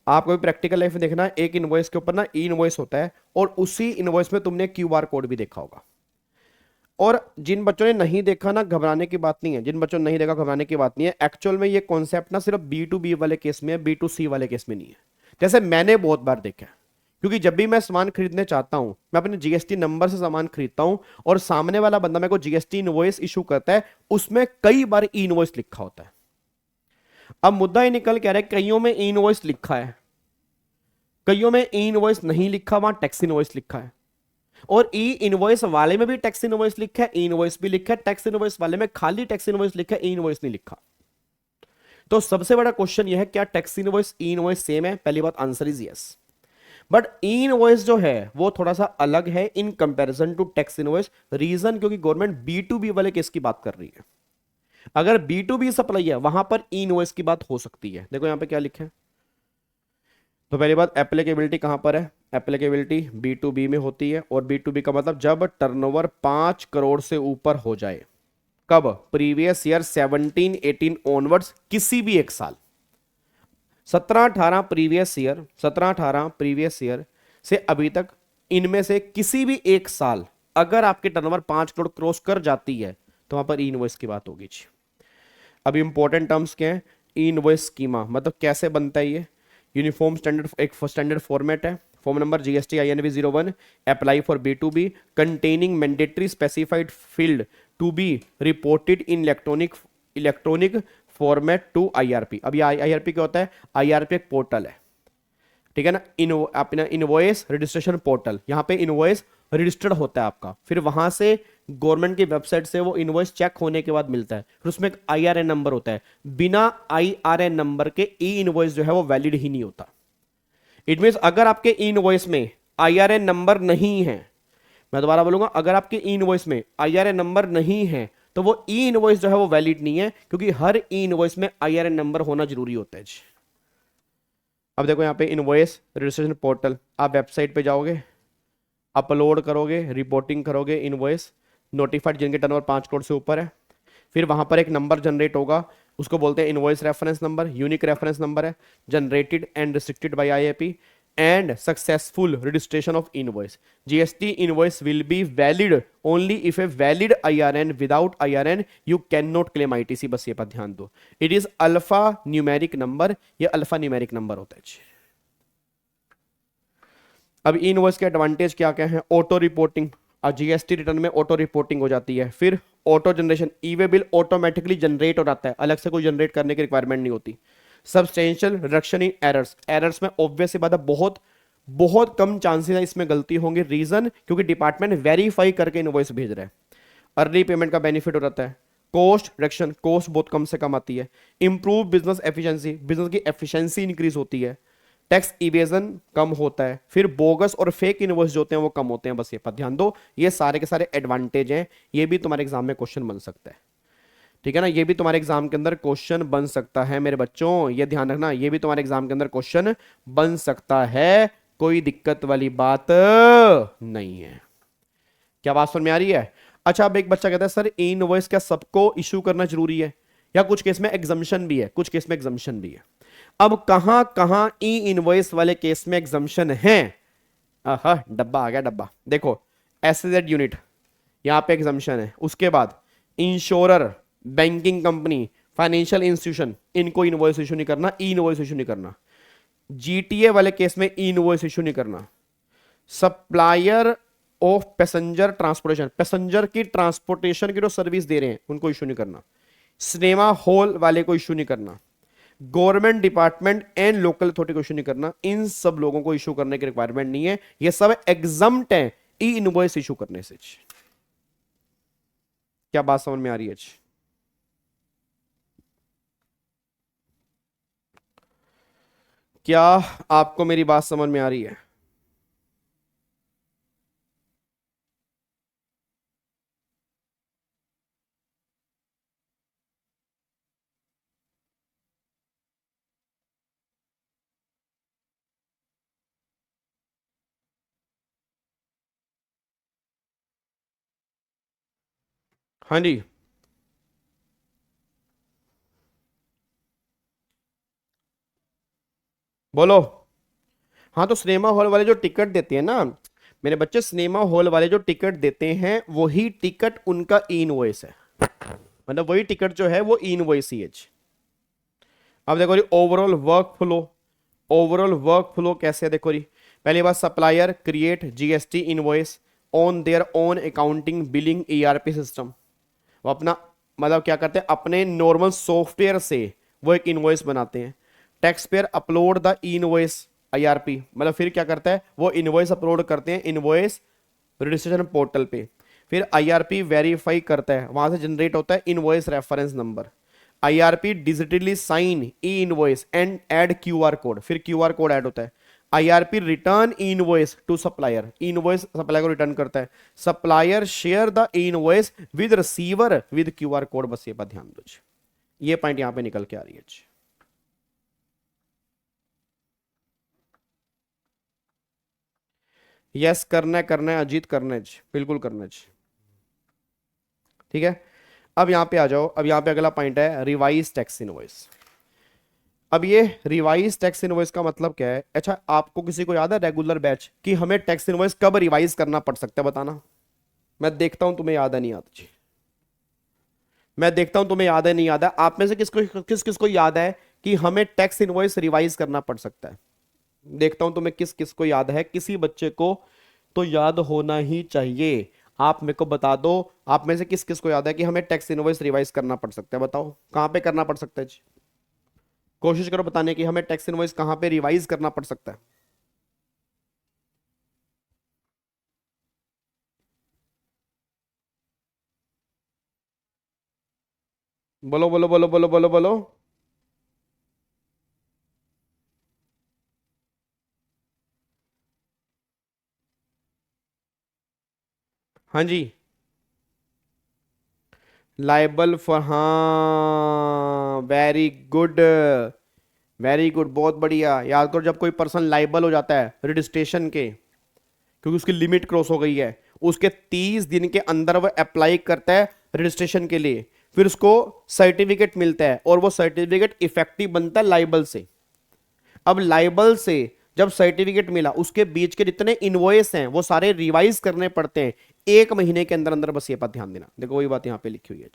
आपको भी प्रैक्टिकल लाइफ में देखना, एक इनवॉइस के ऊपर ना ई इनवॉइस होता है और उसी इनवॉइस में तुमने क्यूआर कोड भी देखा होगा। और जिन बच्चों ने नहीं देखा ना, घबराने की बात नहीं है, जिन बच्चों ने नहीं देखा घबराने की बात नहीं है। एक्चुअल में ये कॉन्सेप्ट ना सिर्फ बी टू बी वाले केस में है, बी टू सी वाले केस में नहीं है। जैसे मैंने बहुत बार देखा है, क्योंकि जब भी मैं सामान खरीदने चाहता हूं, मैं अपने जीएसटी नंबर से सामान खरीदता हूं और सामने वाला बंदा मेरे को जीएसटी इनवॉइस इशू करता है, उसमें कई बार ई इनवॉइस लिखा होता है। अब मुद्दा ही निकल के आ रहा है, कईयों में ई इनवॉइस लिखा है, कईयों में ई इनवॉइस नहीं लिखा, वहां टैक्स इनवॉइस लिखा है। और ई इनवॉइस वाले में भी टैक्स इनवॉइस लिखा है, ई इनवॉइस भी लिखा है, टैक्स इनवॉइस वाले में खाली टैक्स इनवॉइस लिखा है, ई इनवॉइस नहीं लिखा। तो सबसे बड़ा क्वेश्चन यह है, क्या tax invoice e invoice same है? पहली बात answer is yes. But e invoice जो है वो थोड़ा सा अलग है in comparison to tax invoice. Reason क्योंकि गवर्नमेंट बी टू बी वाले केस की बात कर रही है। अगर बी टू बी सप्लाई है वहां पर ई इनवॉइस की बात हो सकती है। देखो यहां पे क्या लिखे है। तो पहली बात, एप्लीकेबिलिटी कहां पर है? एप्लीकेबिलिटी बी टू बी में होती है। और बी टू बी का मतलब जब टर्नओवर 5 करोड़ से ऊपर हो जाए। कब? प्रीवियस ईयर 17-18 ऑनवर्ड्स, किसी भी एक साल। 17-18 प्रीवियस ईयर, 17-18 प्रीवियस ईयर से अभी तक इनमें से किसी भी एक साल अगर आपके टर्नओवर 5 करोड़ क्रॉस कर जाती है तो वहां पर ई इनवॉइस की बात होगी जी। अब इंपॉर्टेंट टर्म्स क्या है? ई इनवॉइस स्कीमा मतलब कैसे बनता है ये? यूनिफॉर्म स्टैंडर्ड, एक स्टैंडर्ड फॉर्मेट है। Form number GST INV 01, apply for B2B, containing mandatory specified field to be reported in electronic format to IRP। अब ये IRP क्या होता है? IRP एक पोर्टल है, ठीक है ना, अपना इनवॉइस रजिस्ट्रेशन पोर्टल। यहाँ पे इनवॉइस रजिस्टर्ड होता है आपका, फिर वहां से गवर्नमेंट की वेबसाइट से वो इनवॉइस चेक होने के बाद मिलता है, फिर उसमें एक IRN नंबर होता है। बिना IRN नंबर के ई इनवॉइस जो है वो वैलिड ही नहीं होता। इट मीन अगर आपके ई इनवॉइस में IRN नंबर नहीं है, मैं दोबारा बोलूंगा, अगर आपके ई इनवॉइस में IRN नंबर नहीं है तो वो ई इनवॉइस जो है वो वैलिड नहीं है, क्योंकि हर ई इनवॉइस में IRN नंबर होना जरूरी होता है जी। अब देखो यहाँ पे इनवॉइस रजिस्ट्रेशन पोर्टल, आप वेबसाइट पे जाओगे, अपलोड करोगे, रिपोर्टिंग करोगे इनवॉइस नोटिफाइड जिनके टर्नओवर 5 करोड़ से ऊपर है। फिर वहां पर एक नंबर जनरेट होगा, उसको बोलते हैं invoice reference number, unique reference number है, generated and restricted by IAP and successful registration of invoice. GST invoice will be valid only if a valid IRN. Without IRN you cannot claim ITC। बस ये पर ध्यान दो, it is alpha numeric number, ये alpha numeric number होता है। अब invoice के एडवांटेज क्या क्या है? ऑटो रिपोर्टिंग, GST रिटर्न में ऑटो रिपोर्टिंग हो जाती है। फिर ऑटो जनरेशन, ई वे बिल ऑटोमेटिकली जनरेट हो जाता है, अलग से कोई जनरेट करने की रिक्वायरमेंट नहीं होती। Substantial reduction in errors, errors में ऑब्वियस बात है बहुत बहुत कम चांसेस है इसमें गलती होंगी। रीजन क्योंकि डिपार्टमेंट वेरीफाई करके इनवॉइस भेज रहा है। अर्ली पेमेंट का बेनिफिट हो जाता है। कॉस्ट रिडक्शन, कॉस्ट बहुत कम से कम आती है। इंप्रूव बिजनेस एफिशिएंसी, बिजनेस की एफिशिएंसी इंक्रीज होती है। टैक्स इवेजन कम होता है। फिर बोगस और फेक इनवॉइस जो होते हैं वो कम होते हैं। बस ये पर ध्यान दो, ये सारे के सारे एडवांटेज हैं। ये भी तुम्हारे एग्जाम में क्वेश्चन बन सकता है, ठीक है ना, ये भी तुम्हारे एग्जाम के अंदर क्वेश्चन बन सकता है मेरे बच्चों, ये ध्यान रखना, ये भी तुम्हारे एग्जाम के अंदर क्वेश्चन बन सकता है, कोई दिक्कत वाली बात नहीं है। क्या बात समझ में आ रही है? अच्छा, अब एक बच्चा कहता है सर ई इनवॉइस क्या सबको इशू करना जरूरी है, या कुछ केस में एग्जम्पशन भी है? कुछ केस में एग्जम्पशन भी है। अब कहां कहां ई इनवॉइस वाले केस में एग्जम्पशन है? डब्बा आ गया, डब्बा देखो, SZ यूनिट यहां पे एग्जम्पशन है। उसके बाद insurer, banking company, financial institution, इनको इनवॉइस इशू नहीं करना, ई इनवॉइस इशू नहीं करना। GTA वाले केस में ई इनवॉइस इशू नहीं करना। Supplier of passenger transportation, passenger की ट्रांसपोर्टेशन की जो सर्विस दे रहे हैं उनको इशू नहीं करना। सिनेमा हॉल वाले को इशू नहीं करना। Government department and local authority को इशू नहीं करना। इन सब लोगों को इशू करने की रिक्वायरमेंट नहीं है, ये सब एग्जम्प्ट है ई इनवॉइस इशू करने से। क्या बात समझ में आ रही है? क्या आपको मेरी बात समझ में आ रही है? हाँ जी, बोलो। हाँ, तो सिनेमा हॉल वाले जो टिकट देते हैं ना मेरे बच्चे, सिनेमा हॉल वाले जो टिकट देते हैं वही टिकट उनका ई इनवॉइस है। मतलब वही टिकट जो है वो ई इनवॉइस ही है। अब देखो जी, overall work flow, overall work flow कैसे है देखो जी। पहली बात, supplier create GST invoice on their own accounting billing ERP system. वो अपना मतलब क्या करते हैं, अपने नॉर्मल सॉफ्टवेयर से वो एक इनवॉइस बनाते हैं। Tax payer upload the invoice IRP, मतलब फिर क्या करता है, वो इनवॉइस अपलोड करते हैं इनवॉइस रजिस्ट्रेशन पोर्टल पे। फिर आईआरपी वेरीफाई करता है, वहां से जनरेट होता है invoice reference number. IRP digitally sign e invoice and add QR code, फिर क्यूआर कोड ऐड होता है। IRP return invoice to supplier, invoice supplier को रिटर्न करता है। Supplier share the invoice with receiver with QR code. बस ये बात ध्यान दो, ये पॉइंट यहां पे निकल के आ रही है। यस, करना है अजीत, करना है बिल्कुल करना है। ठीक है, अब यहां पे आ जाओ। अब यहां पे अगला पॉइंट है रिवाइज टैक्स इनवॉइस। अब ये रिवाइज टैक्स इनवॉइस का मतलब क्या है? अच्छा, आपको किसी को याद है रेगुलर बैच कि हमें टैक्स इनवॉइस कब रिवाइज करना पड़ सकता है, बताना। मैं देखता हूं तुम्हें याद है नहीं याद जी, मैं देखता हूं तुम्हें याद है नहीं याद है। आप में से किस किस को याद है कि हमें टैक्स इनवॉइस रिवाइज करना पड़ सकता है? देखता हूं तुम्हें किस किस को याद है। किसी बच्चे को तो याद होना ही चाहिए। आप मेरे को बता दो, आप में से किस किस को याद है कि हमें टैक्स इनवॉइस रिवाइज करना पड़ सकता है? बताओ कहां पे करना पड़ सकता है जी? कोशिश करो बताने की, हमें टैक्स इनवॉइस कहां पे रिवाइज करना पड़ सकता है? बोलो बोलो बोलो बोलो बोलो बोलो। हाँ जी, लाइबल फॉर, हाँ वेरी गुड, वेरी गुड, बहुत बढ़िया। याद करो, जब कोई पर्सन लाइबल हो जाता है रजिस्ट्रेशन के, क्योंकि उसकी लिमिट क्रॉस हो गई है, उसके 30 दिन के अंदर वह अप्लाई करता है रजिस्ट्रेशन के लिए, फिर उसको सर्टिफिकेट मिलता है और वो सर्टिफिकेट इफेक्टिव बनता है लाइबल से। अब लाइबल से जब सर्टिफिकेट मिला, उसके बीच के जितने इनवॉइस हैं वो सारे रिवाइज करने पड़ते हैं 1 महीने के अंदर अंदर। बस ये बात ध्यान देना। देखो वही बात यहां पे लिखी हुई है,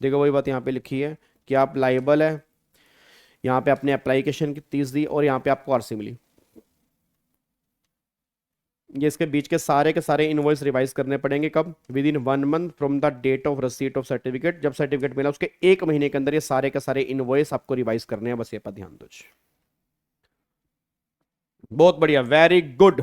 देखो वही बात यहां पे लिखी है कि आप लाइबल है, यहां पे अपने एप्लीकेशन की 30 दी और यहां पे आपको आरसी मिली, ये इसके बीच के सारे इनवॉइस रिवाइज करने पड़ेंगे। कब? Within 1 month from the date of receipt of certificate. जब सर्टिफिकेट मिला उसके 1 महीने के अंदर ये सारे के सारे इनवॉइस आपको रिवाइज करने हैं। बस ये पर ध्यान दो। बहुत बढ़िया, वेरी गुड,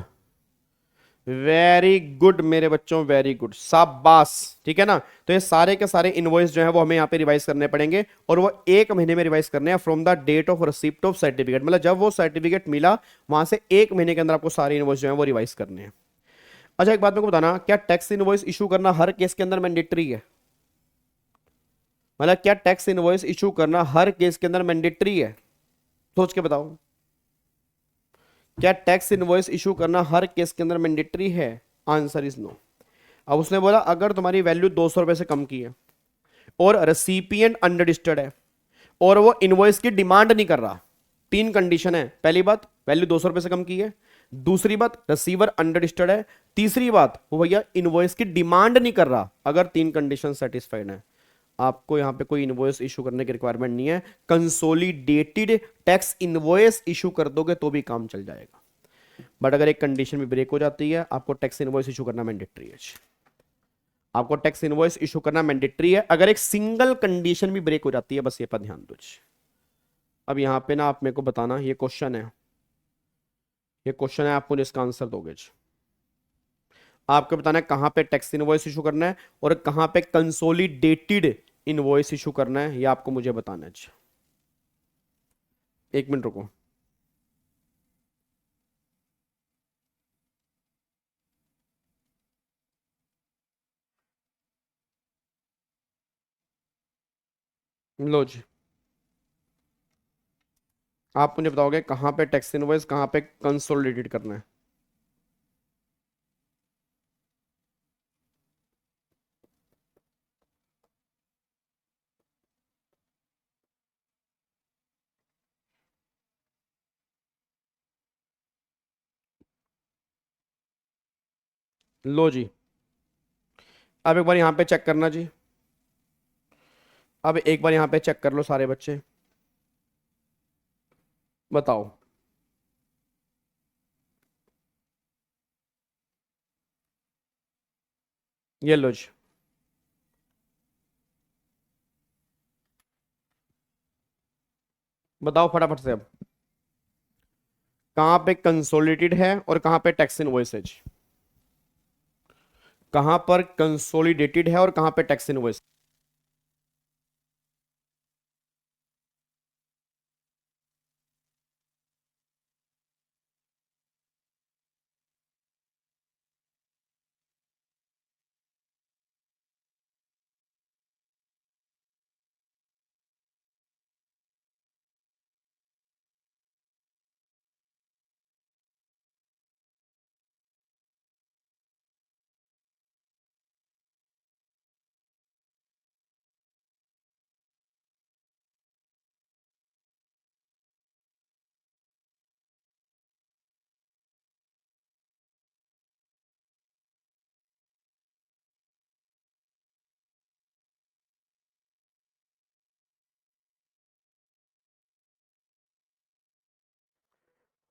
वेरी गुड मेरे बच्चों, वेरी गुड, शाबाश। ठीक है ना, तो ये सारे के सारे इनवॉइस जो है वो हमें यहाँ पे रिवाइज करने पड़ेंगे और वो 1 महीने में रिवाइज करने हैं from the date of receipt of certificate. मतलब जब वो सर्टिफिकेट मिला वहां से 1 महीने के अंदर आपको सारे इनवॉइस जो है वो रिवाइज करने हैं। अच्छा, एक बात मेरे को बताना, क्या टैक्स इनवॉइस इशू करना हर केस के अंदर मैंडेटरी है? मतलब क्या टैक्स इनवॉइस इशू करना हर केस के अंदर मैंडेटरी है? सोच के बताओ, क्या टैक्स इनवॉइस इशू करना हर केस के अंदर मैंडेटरी है? Answer is no. अब उसने बोला अगर तुम्हारी वैल्यू 200 रुपए से कम की है और रेसिपिएंट अनरजिस्टर्ड है और वो इनवॉइस की डिमांड नहीं कर रहा, 3 कंडीशन है। पहली बात, वैल्यू 200 रुपए से कम की है। दूसरी बात, रिसीवर अनरजिस्टर्ड है। तीसरी बात, वो भैया इनवॉइस की डिमांड नहीं कर रहा। अगर 3 कंडीशन सेटिस्फाइड है, आपको यहां पे कोई इनवॉइस इशू करने की रिक्वायरमेंट नहीं है। कंसोलिडेटेड टैक्स इनवॉइस इशू कर दोगे तो भी काम चल जाएगा। बट अगर एक कंडीशन भी ब्रेक हो जाती है, आपको टैक्स इनवॉइस इशू करना मैंडेटरी है। आपको टैक्स इनवॉइस इशू करना मैंडेटरी है अगर एक सिंगल कंडीशन भी ब्रेक हो जाती है। बस ये पर ध्यान दो। अब यहां पे ना आप मेरे को बताना, ये क्वेश्चन है, ये क्वेश्चन है, आप मुझे इसका आंसर दोगे। आपको बताना है कहां पे टैक्स इनवॉइस इशू करना है और कहां पे कंसोलिडेटेड इनवॉइस इशू करना है, ये आपको मुझे बताना है। 1 मिनट रुको। लो जी, आप मुझे बताओगे कहां पे टैक्स इनवॉइस, कहां पे कंसोलिडेटेड करना है? लो जी, अब एक बार यहाँ पे चेक करना जी। अब एक बार यहाँ पे चेक कर लो सारे बच्चे, बताओ। ये लो जी, बताओ फटाफट से अब कहाँ पे कंसोलिडेटेड है और कहाँ पे टैक्स इनवॉइस है जी। कहाँ पर कंसोलिडेटेड है और कहाँ पे टैक्स इनवॉइस।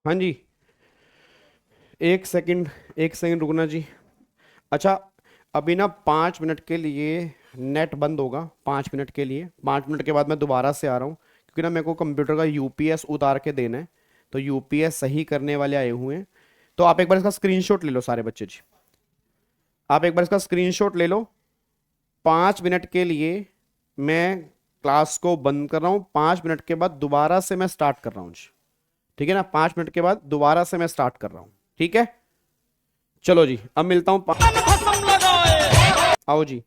हाँ जी, एक सेकंड, एक सेकंड रुकना जी। अच्छा, अभी ना 5 मिनट के लिए नेट बंद होगा, 5 मिनट के लिए। 5 मिनट के बाद मैं दोबारा से आ रहा हूँ, क्योंकि ना मेरे को कंप्यूटर का यूपीएस उतार के देना है, तो यूपीएस सही करने वाले आए हुए हैं। तो आप एक बार इसका स्क्रीनशॉट ले लो सारे बच्चे जी, आप एक बार इसका स्क्रीनशॉट ले लो। 5 मिनट के लिए मैं क्लास को बंद कर रहा हूँ, 5 मिनट के बाद दोबारा से मैं स्टार्ट कर रहा हूँ जी, ठीक है ना। 5 मिनट के बाद दोबारा से मैं स्टार्ट कर रहा हूँ, ठीक है। चलो जी, अब मिलता हूँ आओ जी,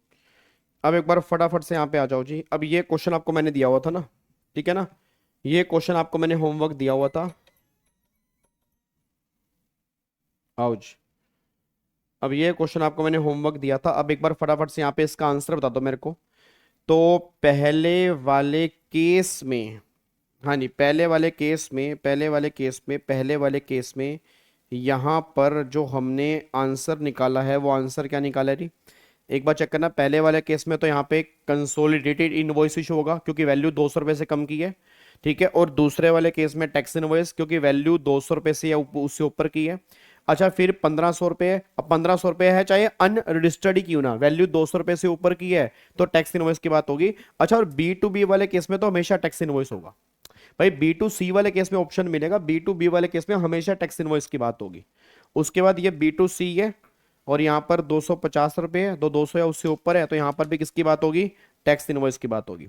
अब एक बार फटाफट से यहाँ पे आ जाओ जी। अब ये क्वेश्चन आपको मैंने दिया हुआ था ना, ठीक है ना, ये क्वेश्चन आपको मैंने होमवर्क दिया हुआ था। आओ जी, अब ये क्वेश्चन आपको मैंने होमवर्क दिया था। अब एक बार फटाफट से यहाँ पे इसका आंसर बता दो मेरे को। तो पहले वाले केस में, हाँ जी, पहले वाले केस में, पहले वाले केस में यहाँ पर जो हमने आंसर निकाला है वो आंसर क्या निकाला है जी। एक बार चेक करना, पहले वाले केस में तो यहाँ पे कंसोलिडेटेड इनवॉइस इशू होगा क्योंकि वैल्यू 200 रुपये से कम की है, ठीक है। और दूसरे वाले केस में टैक्स इनवॉइस, क्योंकि वैल्यू 200 रुपये से या उससे ऊपर की है। अच्छा, फिर 1500 रुपये, अब 1500 रुपये है चाहे अनरजिस्टर्ड ही क्यों ना, वैल्यू 200 रुपये से ऊपर की है तो टैक्स इनवॉइस की बात होगी। अच्छा, और B2B वाले केस में तो हमेशा टैक्स इनवॉइस होगा भाई। B2C वाले केस में ऑप्शन मिलेगा, B2B वाले केस में हमेशा टैक्स इनवॉइस की बात होगी। उसके बाद ये B2C है और यहाँ पर 250 रुपये है, 200 या उससे ऊपर है तो यहाँ पर भी किसकी बात होगी, टैक्स इनवॉइस की बात होगी।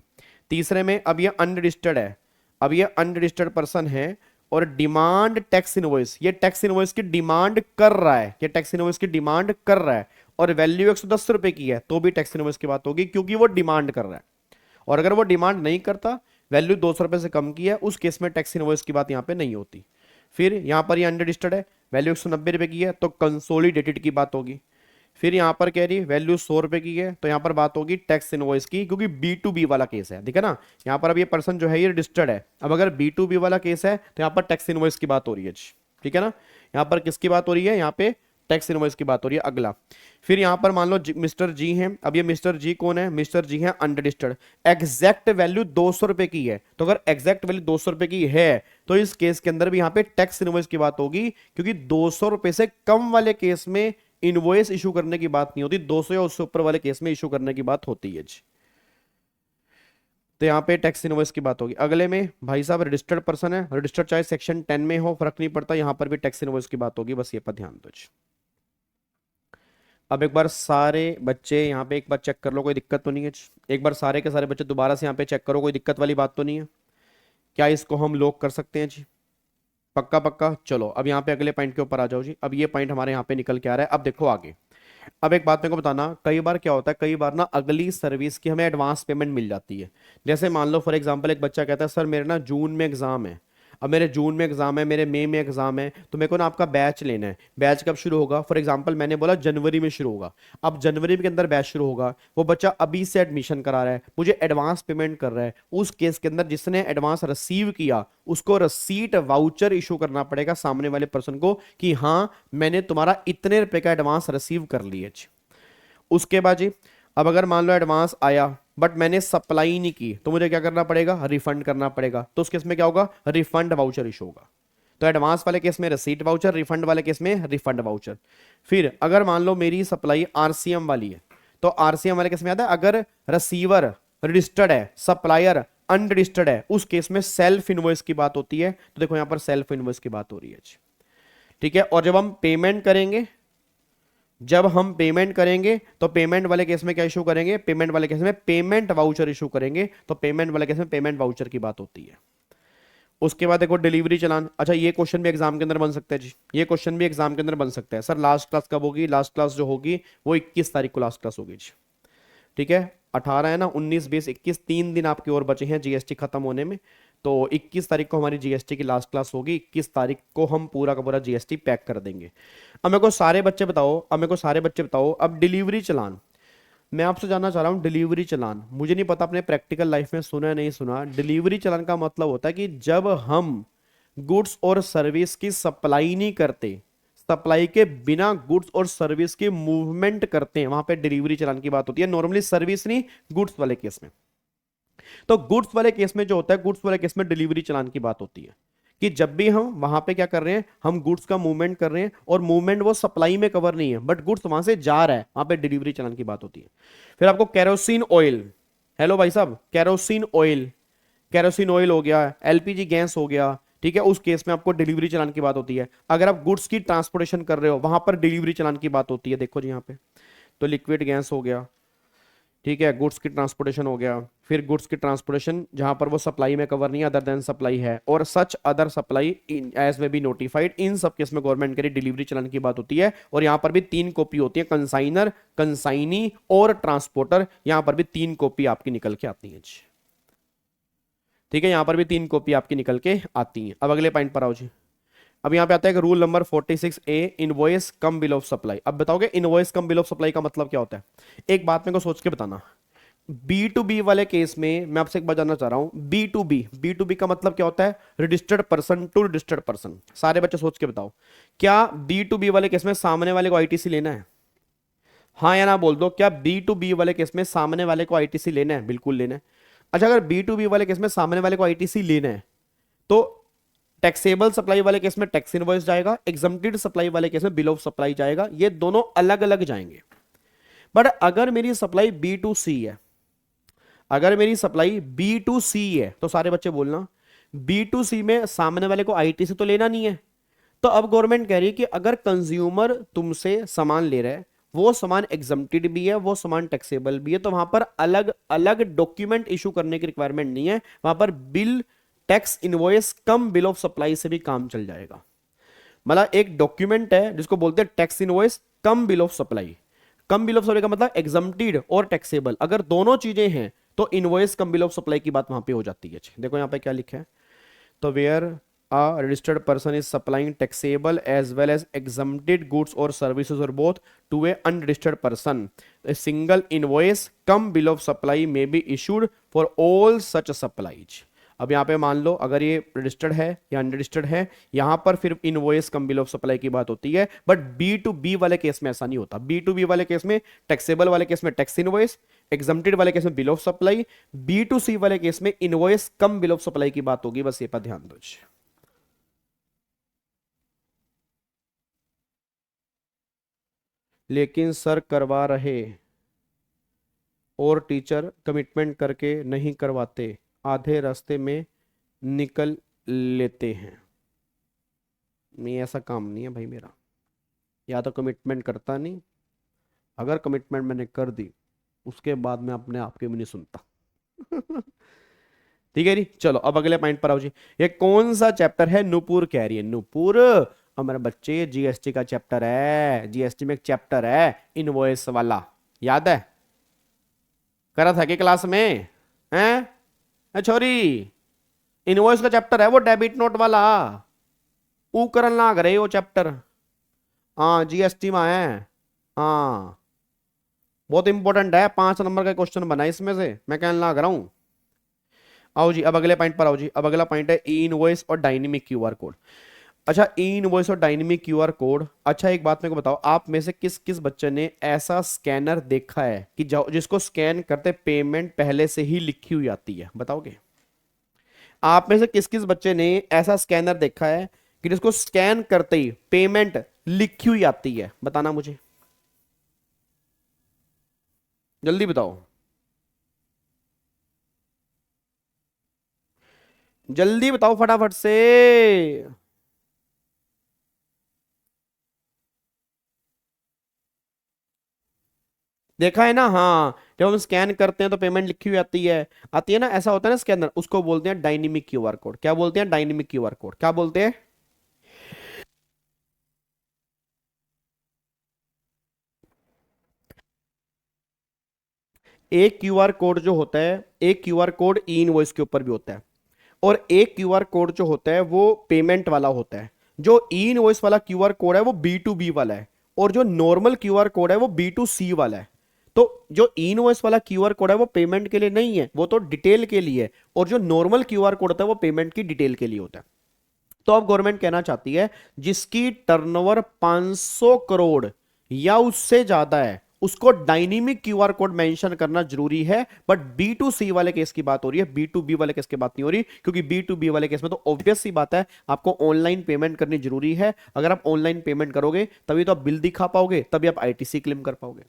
तीसरे में अब ये अनरजिस्टर्ड है, अब ये अनरजिस्टर्ड पर्सन है और डिमांड टैक्स इनवॉइस, ये टैक्स इनवॉइस की डिमांड कर रहा है, ये टैक्स इनवॉइस की डिमांड कर रहा है और वैल्यू 110 रुपए की है तो भी टैक्स इनवॉइस की बात होगी क्योंकि वो डिमांड कर रहा है। और अगर वो डिमांड नहीं करता, वैल्यू 200 रुपए से कम की है, उस केस में टैक्स इनवॉइस की बात यहाँ पे नहीं होती। फिर यहाँ पर ये अनरजिस्टर्ड है, वैल्यू 190 रुपए की है तो कंसोलिडेटेड की बात होगी। फिर यहाँ पर कह रही वैल्यू 100 रुपए की है तो यहाँ पर बात होगी टैक्स इनवॉइस की, क्योंकि B2B वाला केस है, ठीक है ना। यहाँ पर अब ये पर्सन जो है ये रजिस्टर्ड है, अब अगर B2B वाला केस है तो यहाँ पर टैक्स इनवॉइस की बात हो रही है, ठीक है ना। यहाँ पर किसकी बात हो रही है, यहाँ पे टैक्स इनवॉइस की बात हो रही है। अगला, फिर यहाँ पर मान लो मिस्टर जी हैं, अब ये मिस्टर जी कौन है, मिस्टर जी हैं अनरजिस्टर्ड, एग्जैक्ट वैल्यू 200 रुपए की है। तो अगर एग्जैक्ट वैल्यू 200 रुपए की है तो इस केस के अंदर भी यहाँ पे टैक्स इनवॉइस की बात होगी, क्योंकि 200 रुपए से कम वाले केस में इनवॉइस इशू करने की बात नहीं होती, 200 या उससे ऊपर वाले केस में इशू करने की बात होती है जी। तो यहाँ पे टैक्स इनवॉइस की बात होगी। अगले में भाई साहब रजिस्टर्ड पर्सन है, रजिस्टर्ड चाहे सेक्शन 10 में हो फर्क नहीं पड़ता, यहाँ पर भी टैक्स इनवॉइस की बात होगी, बस ये पर ध्यान दो जी। अब एक बार सारे बच्चे यहाँ पे एक बार चेक कर लो, कोई दिक्कत तो नहीं है। एक बार सारे के सारे बच्चे दोबारा से यहाँ पे चेक करो, कोई दिक्कत वाली बात तो नहीं है। क्या इसको हम लॉक कर सकते हैं जी, पक्का पक्का। चलो अब यहाँ पे अगले पॉइंट के ऊपर आ जाओ जी। अब ये पॉइंट हमारे यहाँ पे निकल के आ रहा है। अब देखो आगे, अब एक बात मेरे को बताना, कई बार क्या होता है, कई बार ना अगली सर्विस की हमें एडवांस पेमेंट मिल जाती है। जैसे मान लो फॉर एग्जांपल एक बच्चा कहता है सर मेरे ना जून में एग्जाम है, अब मेरे जून में एग्जाम है, मेरे मई में एग्जाम है, तो मेरे को ना आपका बैच लेना है। बैच कब शुरू होगा? फॉर एग्जांपल मैंने बोला जनवरी में शुरू होगा। अब जनवरी के अंदर बैच शुरू होगा, वो बच्चा अभी से एडमिशन करा रहा है, मुझे एडवांस पेमेंट कर रहा है, उस केस के अंदर जिसने एडवांस रिसीव किया उसको रसीट वाउचर इशू करना पड़ेगा सामने वाले पर्सन को कि हाँ मैंने तुम्हारा इतने रुपए का एडवांस रिसीव कर लिया। उसके बाद जी अब अगर मान लो एडवांस आया बट मैंने सप्लाई नहीं की तो मुझे क्या करना पड़ेगा? रिफंड करना पड़ेगा। तो उस केस में क्या होगा? रिफंड वाउचर इशू होगा। तो एडवांस वाले केस में रसीट वाउचर, रिफंड वाले केस में रिफंड वाउचर। फिर अगर मान लो मेरी सप्लाई आरसीएम वाली है तो आरसीएम वाले केस में आता है अगर रिसीवर रजिस्टर्ड है, सप्लायर अनरजिस्टर्ड है, उस केस में सेल्फ इनवॉइस की बात होती है। तो देखो यहां पर सेल्फ इनवॉइस की बात हो रही है, ठीक है। और जब हम पेमेंट करेंगे, तो पेमेंट वाले केस में क्या इशू करेंगे? पेमेंट वाले केस में पेमेंट वाउचर इशू करेंगे। तो पेमेंट वाले केस में पेमेंट वाउचर की बात होती है। उसके बाद देखो डिलीवरी चालान। अच्छा ये क्वेश्चन भी एग्जाम के अंदर बन सकता है जी, ये क्वेश्चन भी एग्जाम के अंदर बन सकता है। सर लास्ट क्लास कब होगी? लास्ट क्लास जो होगी वो 21 तारीख को लास्ट क्लास होगी जी, ठीक है। 18 है ना, 19 20 21 3 दिन आपके और बचे हैं जीएसटी खत्म होने में। तो 21 तारीख को हमारी जीएसटी की लास्ट क्लास होगी। 21 तारीख को हम पूरा का पूरा जीएसटी पैक कर देंगे। अब मेरे को सारे बच्चे बताओ, अब डिलीवरी चालान मैं आपसे जानना चाह रहा हूं। डिलीवरी चालान मुझे नहीं पता अपने प्रैक्टिकल लाइफ में सुना है नहीं सुना। डिलीवरी चालान का मतलब होता है कि जब हम गुड्स और सर्विस की सप्लाई नहीं करते, सप्लाई के बिना गुड्स और सर्विस की मूवमेंट करते हैं, वहां पे डिलीवरी चालान की बात होती है। नॉर्मली सर्विस नहीं, गुड्स वाले केस में। तो गुड्स वाले केस में जो होता है, गुड्स वाले केस में डिलीवरी चालान की बात होती है कि जब भी हम वहां पे क्या कर रहे हैं, हम गुड्स का मूवमेंट कर रहे हैं और मूवमेंट वो सप्लाई में कवर नहीं है बट गुड्स वहां से जा रहा है, वहां पे डिलीवरी चालान की बात होती है। फिर आपको केरोसिन ऑयल, हेलो भाई साहब, केरोसिन ऑयल हो गया, एलपीजी गैस हो गया, ठीक है, उस केस में आपको डिलीवरी चालान की बात होती है। अगर आप गुड्स की ट्रांसपोर्टेशन कर रहे हो वहां पर डिलीवरी चालान की बात होती है। देखो जी यहाँ पे तो लिक्विड गैस हो गया, ठीक है, गुड्स की ट्रांसपोर्टेशन हो गया। फिर गुड्स की ट्रांसपोर्टेशन जहां पर वो सप्लाई में कवर नहीं है, अदर देन सप्लाई है, और सच अदर सप्लाई एज में बी नोटिफाइड, इन सब केस में गवर्नमेंट के डिलीवरी चालान की बात होती है। और यहां पर भी 3 कॉपी होती है, कंसाइनर, कंसाइनी और ट्रांसपोर्टर। यहां पर भी 3 कॉपी आपकी निकल के आती है, ठीक है, यहां पर भी 3 कॉपी आपकी निकल के आती है। अब अगले पॉइंट पर आओ जी। अब यहां पे आता है rule number 46A, invoice cum bill of supply. अब बताओगे invoice cum bill of supply का मतलब क्या होता है? एक बात मेरे को सोच के बताना। B2B वाले केस में मैं आपसे एक बात जानना चाह रहा हूं, B2B का मतलब क्या होता है? Registered person to registered person. सारे बच्चे सोच के बताओ, क्या B2B वाले केस में सामने वाले को आईटीसी लेना है? हाँ या ना बोल दो। क्या B2B वाले केस में सामने वाले को आईटीसी लेना है? बिल्कुल लेना है। अच्छा अगर B2B वाले केस में सामने वाले को आईटीसी लेना है तो टैक्सेबल सप्लाई वाले केस में टैक्स इनवॉइस जाएगा, एग्जम्प्टेड सप्लाई वाले केस में बिल ऑफ सप्लाई जाएगा। ये दोनों अलग अलग जाएंगे। बट अगर मेरी सप्लाई B2C है, अगर मेरी सप्लाई B2C है तो सारे बच्चे बोलना B2C में सामने वाले को आईटीसी तो लेना नहीं है। तो अब गवर्नमेंट कह रही है कि अगर कंज्यूमर तुमसे सामान ले रहा है, वो सामान एग्जम्प्टेड भी है, वो सामान टैक्सेबल भी है, तो वहां पर अलग अलग डॉक्यूमेंट इशू करने की रिक्वायरमेंट नहीं है। वहां पर bill tax invoice cum bill of supply से भी काम चल जाएगा। मतलब एक डॉक्यूमेंट है जिसको बोलते हैं tax invoice cum bill of supply. Come bill of supply का मतलब एग्जम्प्टेड और टैक्सेबल, अगर दोनों चीजें हैं तो invoice cum bill of supply की बात वहां पे हो जाती है। देखो यहां पे क्या लिखा है, तो where a registered person is supplying taxable as well as exempted goods और सर्विसेज और both to a unregistered person, a single invoice cum bill of supply may be issued for all such supplies. अब यहाँ पे मान लो अगर ये registered है या अनरजिस्टर्ड है, यहां पर फिर invoice cum bill of supply की बात होती है। बट B2B वाले केस में ऐसा नहीं होता। B2B वाले केस में, टैक्सेबल वाले केस में टैक्स इनवॉइस, एग्जम्प्टेड वाले केस में बिल ऑफ सप्लाई, B2C वाले केस में invoice cum bill of supply की बात होगी। बस ये पर ध्यान दो। लेकिन सर करवा रहे और टीचर कमिटमेंट करके नहीं करवाते, आधे रास्ते में निकल लेते हैं। नहीं ऐसा काम नहीं है भाई मेरा, या तो कमिटमेंट करता नहीं, अगर कमिटमेंट मैंने कर दी उसके बाद मैं अपने आप के भी नहीं सुनता। ठीक है जी, चलो अब अगले पॉइंट पर आओ जी। ये कौन सा चैप्टर है? नूपुर कह रही है, नूपुर हमारे बच्चे जीएसटी का चैप्टर है। जीएसटी में एक चैप्टर है इनवॉइस वाला, याद है? करा था कि क्लास में हैं छोरी? इनवॉइस का चैप्टर है वो डेबिट नोट वाला, ऊ करन लाग रहे हो चैप्टर। हाँ जीएसटी में है। हाँ बहुत इंपॉर्टेंट है, 5 नंबर का क्वेश्चन बना है इसमें से, मैं कहने लग रहा हूं। आओ जी अब अगले पॉइंट पर आओ जी। अब अगला पॉइंट है ई इनवॉइस और डायनेमिक क्यूआर कोड। अच्छा ई इनवॉइस और डायनेमिक क्यूआर कोड। अच्छा एक बात मेरे को बताओ, आप में से किस किस बच्चे ने ऐसा स्कैनर देखा है कि जिसको स्कैन करते पेमेंट पहले से ही लिखी हुई आती है, बताओगे? आप में से किस किस बच्चे ने ऐसा स्कैनर देखा है कि जिसको स्कैन करते ही पेमेंट लिखी हुई आती है, बताना मुझे, जल्दी बताओ, जल्दी बताओ फटाफट से। देखा है ना? हाँ जब हम स्कैन करते हैं तो पेमेंट लिखी हुई आती है ना, ऐसा होता है ना स्कैनर, उसको बोलते हैं डायनेमिक क्यूआर कोड। क्या बोलते हैं? Dynamic QR code. क्या बोलते हैं? एक क्यूआर कोड जो होता है, एक क्यूआर कोड ई इनवॉइस के ऊपर भी होता है, और एक क्यूआर कोड जो होता है वो पेमेंट वाला होता है। जो ई इनवॉइस वाला क्यूआर कोड है वो बी टू बी वाला है, और जो नॉर्मल क्यूआर कोड है वो बी टू सी वाला है। तो जो ई इनवॉइस वाला क्यूआर कोड है वो पेमेंट के लिए नहीं है, वो तो डिटेल के लिए है, और जो नॉर्मल क्यूआर कोड होता है वो पेमेंट की डिटेल के लिए होता है। तो अब गवर्नमेंट कहना चाहती है जिसकी टर्नओवर 500 करोड़ या उससे ज्यादा है उसको डायनेमिक क्यूआर कोड मेंशन करना जरूरी है। बट बी टू सी वाले केस की बात हो रही है, बी टू बी वाले केस की बात नहीं हो रही, क्योंकि बी टू बी वाले केस में तो ऑब्वियस सी बात है आपको ऑनलाइन पेमेंट करनी जरूरी है। अगर आप ऑनलाइन पेमेंट करोगे तभी तो आप बिल दिखा पाओगे, तभी आप आईटीसी क्लेम कर पाओगे।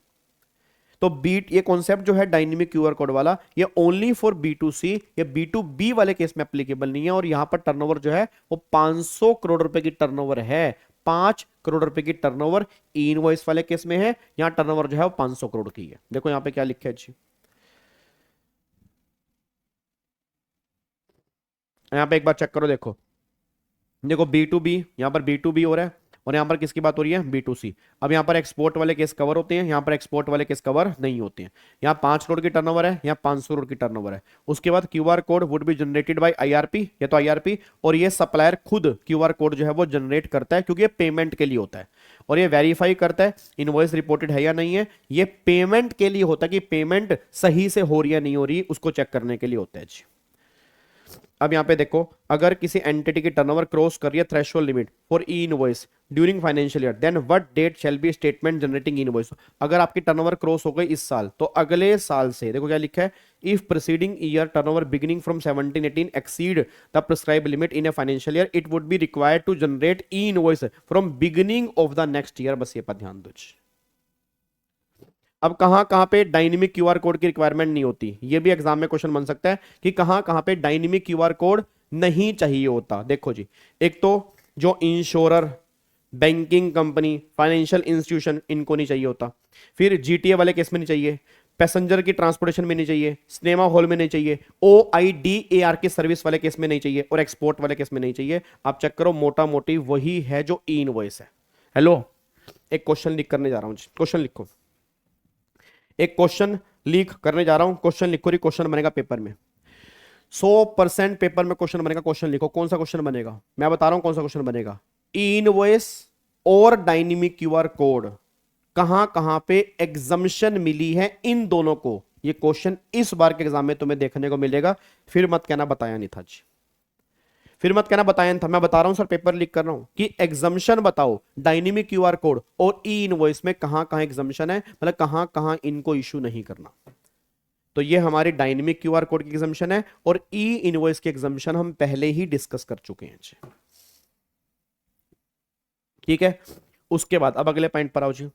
तो बीट ये कॉन्सेप्ट जो है डायनेमिक क्यूआर कोड वाला, ये ओनली फॉर बी टू सी या बी टू बी वाले केस में एप्लीकेबल नहीं है। और यहां पर टर्नओवर जो है वो 500 करोड़ रुपए की टर्नओवर है, 5 करोड़ रुपए की टर्नओवर ई इनवॉइस वाले केस में है। यहां टर्नओवर जो है वो 500 करोड़ की है। देखो यहां पे क्या लिखा है जी, यहां पे एक बार चेक करो, देखो देखो बी टू बी, यहां पर बी टू बी हो रहा है, और यहां पर किसकी बात हो रही है? बी टू सी। अब यहां पर एक्सपोर्ट वाले केस कवर होते हैं, यहां पर एक्सपोर्ट वाले केस कवर नहीं होते हैं। यहां 5 करोड़ की टर्नओवर है, यहां 500 करोड़ की टर्नओवर है। उसके बाद QR code would be generated by IRP, या तो आईआरपी, और ये सप्लायर खुद क्यूआर कोड जो है वो जनरेट करता है, क्योंकि ये पेमेंट के लिए होता है, और ये वेरीफाई करता है इनवॉइस रिपोर्टेड है या नहीं है। ये पेमेंट के लिए होता है कि पेमेंट सही से हो रही है नहीं हो रही, उसको चेक करने के लिए होता है जी। अब यहां पे देखो, अगर किसी एंटिटी की टर्नओवर क्रॉस कर रही है threshold limit for e invoice during financial year, then what date shall be statement generating invoice. अगर आपकी टर्नओवर क्रॉस हो गई इस साल, तो अगले साल से देखो क्या लिखा है, if preceding year turnover beginning from 17-18 exceed the prescribe limit in a financial year, it would be required to generate e invoice from beginning of the next year. बस ये पर ध्यान दो। अब कहां कहां पे डायनेमिक क्यूआर कोड की रिक्वायरमेंट नहीं होती, ये भी एग्जाम में क्वेश्चन बन सकता है कि कहां कहां पे डायनेमिक क्यूआर कोड नहीं चाहिए होता। देखो जी, एक तो जो insurer, banking company, financial institution, इनको नहीं चाहिए होता। फिर जीटीए वाले केस में नहीं चाहिए, पैसेंजर की ट्रांसपोर्टेशन में नहीं चाहिए, सिनेमा हॉल में नहीं चाहिए, OIDAR की सर्विस वाले केस में नहीं चाहिए, और एक्सपोर्ट वाले केस में नहीं चाहिए। आप चेक करो, मोटा मोटी वही है जो ई इनवॉइस है। हेलो, एक क्वेश्चन लिख करने जा रहा हूं, क्वेश्चन लिखो, एक क्वेश्चन लीक करने जा रहा हूं, क्वेश्चन लिखो, क्वेश्चन बनेगा पेपर में 100% पेपर में क्वेश्चन बनेगा। क्वेश्चन लिखो, कौन सा क्वेश्चन बनेगा, मैं बता रहा हूं कौन सा क्वेश्चन बनेगा। ई इनवॉइस और डायनेमिक क्यूआर कोड कहां कहां पे एग्जम्पशन मिली है इन दोनों को, ये क्वेश्चन इस बार के एग्जाम में तुम्हें देखने को मिलेगा। फिर मत कहना बताया नहीं था जी, फिर मत कहना बताया नहीं था, मैं बता रहा हूं सर, पेपर लीक कर रहा हूं कि एग्जम्पशन बताओ डायनेमिक क्यूआर कोड और ई इनवॉइस में कहां कहां एग्जम्पशन है, मतलब कहां कहां इनको इशू नहीं करना। तो ये हमारी डायनेमिक क्यूआर कोड की एग्जम्पशन है, और ई इनवॉइस की एग्जम्पशन हम पहले ही डिस्कस कर चुके हैं जी। ठीक है, उसके बाद अब अगले पॉइंट पर आओ जी।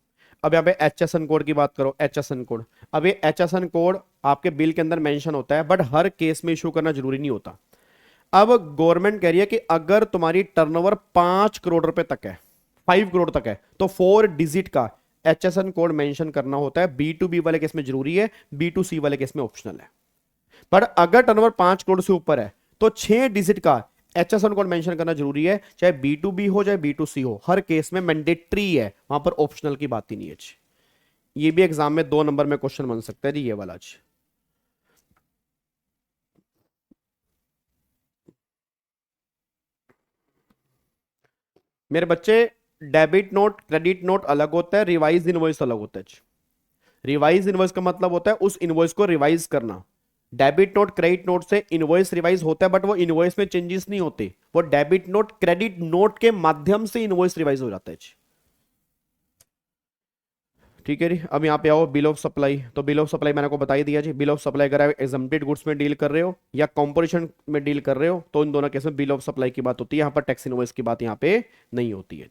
अब यहाँ पे HSN कोड की बात करो, HSN कोड। अब ये HSN कोड आपके बिल के अंदर मेंशन होता है, बट हर केस में इशू करना जरूरी नहीं होता। अब गवर्नमेंट कह रही है कि अगर तुम्हारी टर्नओवर 5 करोड़ रुपए तक है, 5 करोड़ तक है, तो 4 डिजिट का HSN कोड मेंशन करना होता है। B2B वाले केस में जरूरी है, B2C वाले केस में ऑप्शनल है। पर अगर टर्नओवर 5 करोड़ से ऊपर है तो 6 डिजिट का HSN कोड मेंशन करना जरूरी है, चाहे B2B हो चाहे B2C हो, हर केस में मैंडेटरी है, वहां पर ऑप्शनल की बात ही नहीं है। ये भी एग्जाम में 2 नंबर में क्वेश्चन बन सकता है जी, ये वाला। मेरे बच्चे डेबिट नोट क्रेडिट नोट अलग होता है, रिवाइज इनवॉइस अलग होता है। रिवाइज इनवॉइस का मतलब होता है उस इनवॉइस को रिवाइज करना। डेबिट नोट क्रेडिट नोट से इनवॉइस रिवाइज होता है, बट वो इनवॉइस में चेंजेस नहीं होते, वो डेबिट नोट क्रेडिट नोट के माध्यम से इनवॉइस रिवाइज हो जाता है। ठीक है जी। अब यहाँ पे आओ बिल ऑफ सप्लाई। तो बिल ऑफ सप्लाई मैंने आपको बता ही दिया जी। बिल ऑफ सप्लाई अगर आप एग्जम्प्टेड गुड्स में डील कर रहे हो या कॉम्पोजिशन में डील कर रहे हो तो इन दोनों केस में बिल ऑफ सप्लाई की बात होती है, यहाँ पर टैक्स इनवॉइस की बात यहाँ पे नहीं होती है।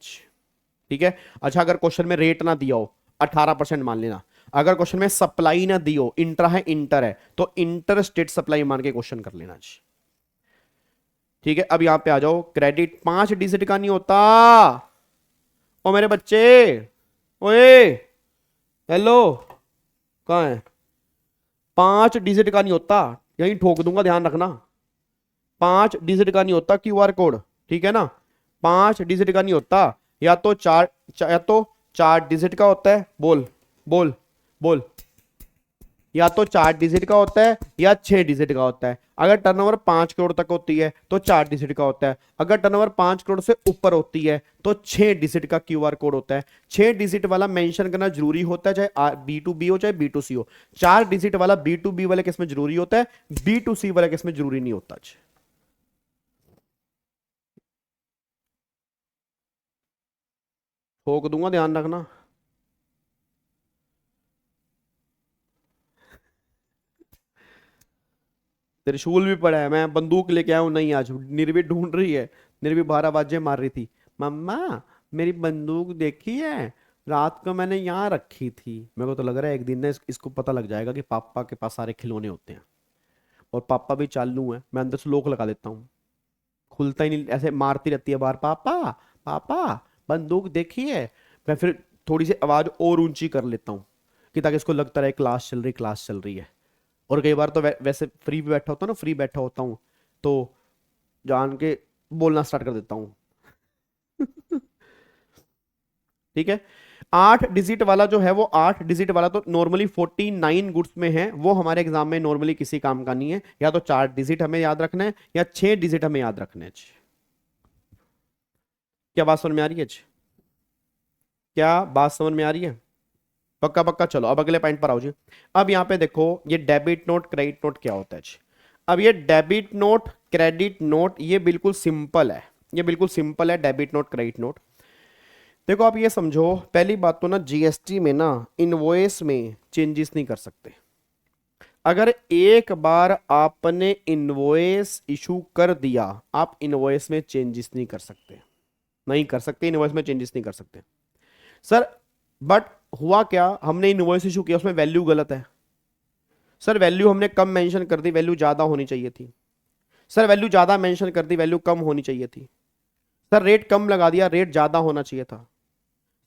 ठीक है। अच्छा, अगर क्वेश्चन में रेट ना दिया हो 18% मान लेना, अगर क्वेश्चन में सप्लाई ना दी हो, इंट्रा है इंटर है, तो इंटर स्टेट सप्लाई मान के क्वेश्चन कर लेना जी। ठीक है। अब यहां पे आ जाओ, क्रेडिट 5 डिजिट का नहीं होता। ओ मेरे बच्चे, ओए हेलो, कहां है? 5 डिजिट का नहीं होता, यहीं ठोक दूंगा, ध्यान रखना। 5 डिजिट का नहीं होता क्यूआर कोड, ठीक है ना। 5 डिजिट का नहीं होता, या तो 4 डिजिट का होता है। बोल बोल बोल, या तो 4 डिजिट का होता है या 6 डिजिट का होता है। अगर टर्नओवर 5 करोड़ तक होती है तो 4 डिजिट का होता है, अगर टर्नओवर 5 करोड़ से ऊपर होती है तो 6 डिजिट का क्यूआर कोड होता है। 6 डिजिट वाला मेंशन करना जरूरी होता है, चाहे B2B हो चाहे B2C हो। 4 डिजिट वाला B2B वाले केस में जरूरी होता है, B2C वाले केस में जरूरी नहीं होता। ठोक दूंगा, ध्यान रखना। त्रिशूल भी पड़ा है, मैं बंदूक लेके आया हूं। नहीं, आज निर्भी ढूंढ रही है, निर्भी 12 बाजे मार रही थी। मम्मा मेरी बंदूक देखी है, रात को मैंने यहाँ रखी थी। मेरे को तो लग रहा है एक दिन ना इसको पता लग जाएगा कि पापा के पास सारे खिलौने होते हैं, और पापा भी चालू है। मैं अंदर से लोक लगा देता हूँ, खुलता ही नहीं, ऐसे मारती रहती है बाहर, पापा पापा बंदूक देखी है। मैं फिर थोड़ी सी आवाज और ऊंची कर लेता हूँ कि ताकि इसको लगता रहे क्लास चल रही, क्लास चल रही है। और कई बार तो वैसे फ्री बैठा होता हूँ ना, फ्री बैठा होता हूँ तो जान के बोलना स्टार्ट कर देता हूँ। ठीक है। 8 डिजिट वाला जो है, वो 8 डिजिट वाला तो नॉर्मली 49 गुड्स में है, वो हमारे एग्जाम में नॉर्मली किसी काम का नहीं है। या तो 4 डिजिट हमें याद रखना है या 6 डिजिट हमें याद रखना है। क्या बात समझ में आ रही है? क्या बात समझ में आ रही है? पक्का पक्का। चलो अब अगले पॉइंट पर आओ जी। अब यहां पे देखो, ये डेबिट नोट क्रेडिट नोट क्या होता है। अब ये डेबिट नोट क्रेडिट नोट ये बिल्कुल सिंपल है, ये बिल्कुल सिंपल है डेबिट नोट क्रेडिट नोट। देखो आप ये समझो, पहली बात तो ना जीएसटी में ना इनवॉइस में चेंजेस नहीं कर सकते। अगर एक बार आपने इनवॉइस इशू कर दिया, आप इनवॉइस में चेंजेस नहीं कर सकते, नहीं कर सकते, इनवॉइस में चेंजेस नहीं कर सकते सर। बट हुआ क्या, हमने इनवॉइस इशू किया, उसमें वैल्यू गलत है सर, वैल्यू हमने कम मेंशन कर दी, वैल्यू ज्यादा होनी चाहिए थी सर, वैल्यू ज्यादा मेंशन कर दी, वैल्यू कम होनी चाहिए थी सर, रेट कम लगा दिया, रेट ज्यादा होना चाहिए था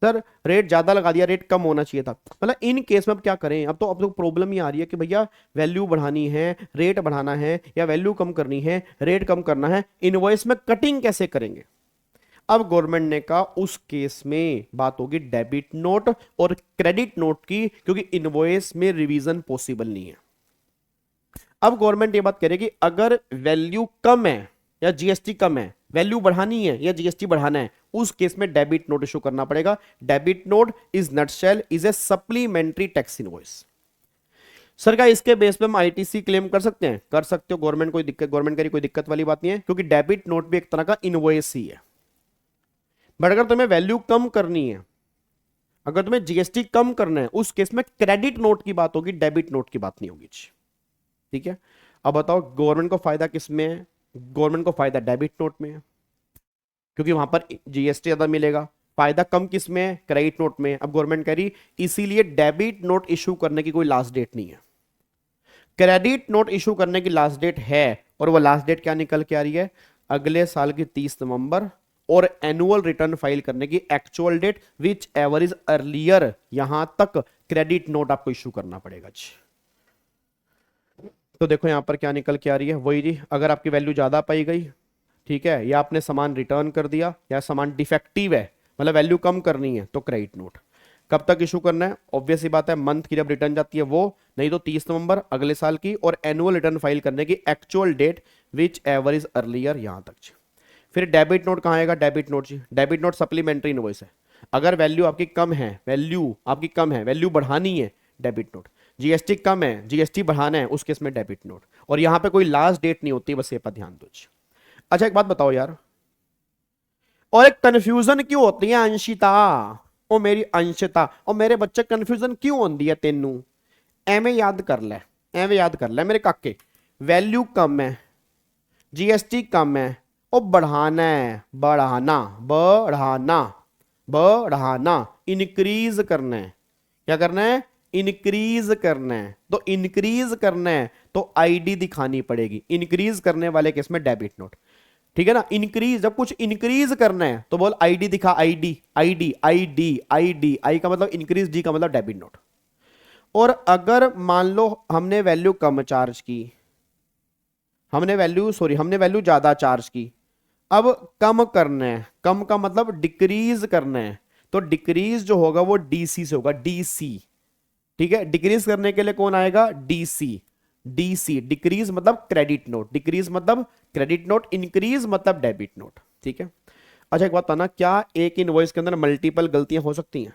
सर, रेट ज्यादा लगा दिया, रेट कम होना चाहिए था। मतलब इन केस में अब क्या करें, अब तो प्रॉब्लम ये आ रही है कि भैया वैल्यू बढ़ानी है, रेट बढ़ाना है, या वैल्यू कम करनी है, रेट कम करना है, इनवॉइस में कटिंग कैसे करेंगे। अब गवर्नमेंट ने कहा उस केस में बात होगी डेबिट नोट और क्रेडिट नोट की, क्योंकि इनवॉइस में रिवीजन पॉसिबल नहीं है। अब गवर्नमेंट ये बात कह रही है कि अगर वैल्यू कम है या जीएसटी कम है, वैल्यू बढ़ानी है या जीएसटी बढ़ाना है, उस केस में डेबिट नोट इशू करना पड़ेगा। Debit note is nutshell is a supplementary tax invoice. Sir का इसके बेस पे हम आईटीसी क्लेम कर सकते हैं, कर सकते हो, गवर्नमेंट कोई दिक्कत, गवर्नमेंट करी कोई दिक्कत वाली बात नहीं है, क्योंकि डेबिट नोट भी एक तरह का इनवॉइस ही है। बट अगर तुम्हें वैल्यू कम करनी है, अगर तुम्हें जीएसटी कम करना है, उस केस में क्रेडिट नोट की बात होगी, डेबिट नोट की बात नहीं होगी। ठीक है। अब बताओ गवर्नमेंट को फायदा किस में है? गवर्नमेंट को फायदा डेबिट नोट में है, क्योंकि वहां पर जीएसटी ज्यादा मिलेगा। फायदा कम किस में है? क्रेडिट नोट में। अब गवर्नमेंट कह रही इसीलिए डेबिट नोट इशू करने की कोई लास्ट डेट नहीं है, क्रेडिट नोट इशू करने की लास्ट डेट है। और वो लास्ट डेट क्या निकल के आ रही है? अगले साल की 30 नवंबर। और एनुअल रिटर्न फाइल करने की actual date whichever is earlier, यहां तक क्रेडिट नोट आपको इशू करना पड़ेगा जी। तो देखो यहां पर क्या निकल के आ रही है, वही जी, अगर आपकी वैल्यू ज्यादा पाई गई, ठीक है, या आपने सामान रिटर्न कर दिया, या सामान डिफेक्टिव है, मतलब वैल्यू कम करनी है, तो क्रेडिट नोट। कब तक इशू करना है? ऑब्वियस ही बात है, मंथ की जब रिटर्न जाती है वो, नहीं तो 30 नवंबर अगले साल की, और एनुअल रिटर्न फाइल करने की actual date whichever is earlier, यहां तक। फिर डेबिट नोट कहाँ आएगा? डेबिट नोट जी, डेबिट नोट सप्लीमेंट्री इनवॉइस है। अगर वैल्यू आपकी कम है, वैल्यू आपकी कम है, वैल्यू बढ़ानी है, डेबिट नोट। जीएसटी कम है, जीएसटी बढ़ाना है, उस केस में डेबिट नोट। और यहां पे कोई लास्ट डेट नहीं होती, बस ये पर ध्यान दो जी। अच्छा एक बात बताओ यार, और एक कंफ्यूजन क्यों होती है अंशिता, ओ मेरी अंशिता, और मेरे बच्चे कंफ्यूजन क्यों होती है तेनू? एवं याद कर ले, एवं याद कर ले मेरे काके। वैल्यू कम है, जीएसटी कम है, और बढ़ाना है, बढ़ाना बढ़ाना बढ़ाना, इंक्रीज करना है। क्या करना है? इंक्रीज करना है। तो इंक्रीज करना है तो आईडी दिखानी पड़ेगी, इंक्रीज करने वाले केस में डेबिट नोट, ठीक है ना। इंक्रीज, जब कुछ इंक्रीज करना है तो बोल आईडी दिखा, आईडी आईडी आईडी आईडी, आई का मतलब इंक्रीज, डी का मतलब डेबिट नोट। और अगर मान लो हमने वैल्यू कम चार्ज की, हमने वैल्यू ज्यादा चार्ज की, अब कम करना है, कम का मतलब डिक्रीज करना है, तो डिक्रीज जो होगा वो डीसी से होगा, डीसी, ठीक है। डिक्रीज करने के लिए कौन आएगा? डीसी, डीसी डिक्रीज मतलब क्रेडिट नोट, डिक्रीज मतलब क्रेडिट नोट, इंक्रीज मतलब डेबिट नोट, ठीक है। अच्छा एक बात बताना, क्या एक इनवॉइस के अंदर मल्टीपल गलतियां हो सकती हैं?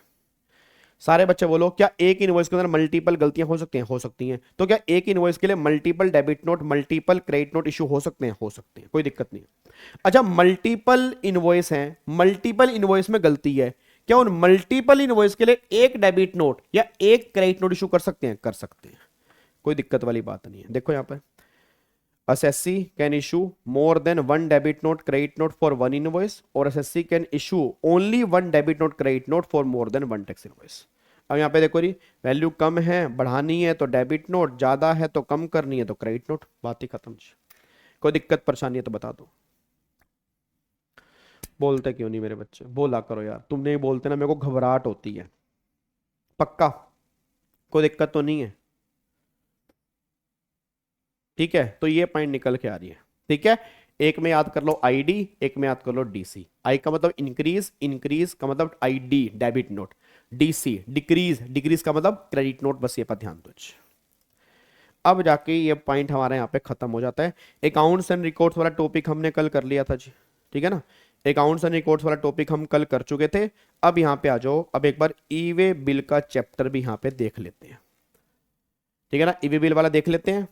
सारे बच्चे बोलो, क्या एक इनवॉइस के अंदर मल्टीपल गलतियां हो सकती हैं? हो सकती हैं। तो क्या एक इनवॉइस के लिए multiple debit note, multiple credit note issue हो सकते हैं? हो सकते हैं, कोई दिक्कत नहीं है। अच्छा मल्टीपल इनवॉइस हैं, मल्टीपल इनवॉइस में गलती है, क्या उन मल्टीपल इनवॉइस के लिए एक डेबिट नोट या एक क्रेडिट नोट इशू कर सकते हैं? कर सकते हैं, कोई दिक्कत वाली बात नहीं है। देखो यहां पर assessee can issue more than one debit note credit note for one invoice, or assessee can issue only one debit note credit note for more than one tax invoice। अब यहाँ पे देखो जी, वैल्यू कम है बढ़ानी है तो डेबिट नोट, ज्यादा है तो कम करनी है तो क्रेडिट नोट, बात ही खत्म जी। कोई दिक्कत परेशानी है तो बता दो। बोलते क्यों नहीं मेरे बच्चे? बोला करो यार, तुम नहीं बोलते ना मेरे को घबराहट होती है। पक्का कोई दिक्कत तो नहीं है? ठीक है, तो ये पॉइंट निकल के आ रही है, ठीक है। एक में याद कर लो आईडी, एक में याद कर लो डीसी। आई का मतलब इंक्रीज, इंक्रीज का मतलब ID debit note, DC decrease, decrease का मतलब क्रेडिट नोट, बस ये पर ध्यान दो। अब जाके ये पॉइंट हमारे यहाँ पे खत्म हो जाता है। अकाउंट्स एंड रिकॉर्ड्स वाला टॉपिक हमने कल कर लिया था जी, ठीक है ना। अकाउंट्स एंड रिकॉर्ड्स वाला टॉपिक हम कल कर चुके थे। अब यहाँ पे आ जाओ, अब एक बार ई वे बिल का चैप्टर भी यहाँ पे देख लेते हैं, ठीक है ना। ई वे बिल वाला देख लेते हैं,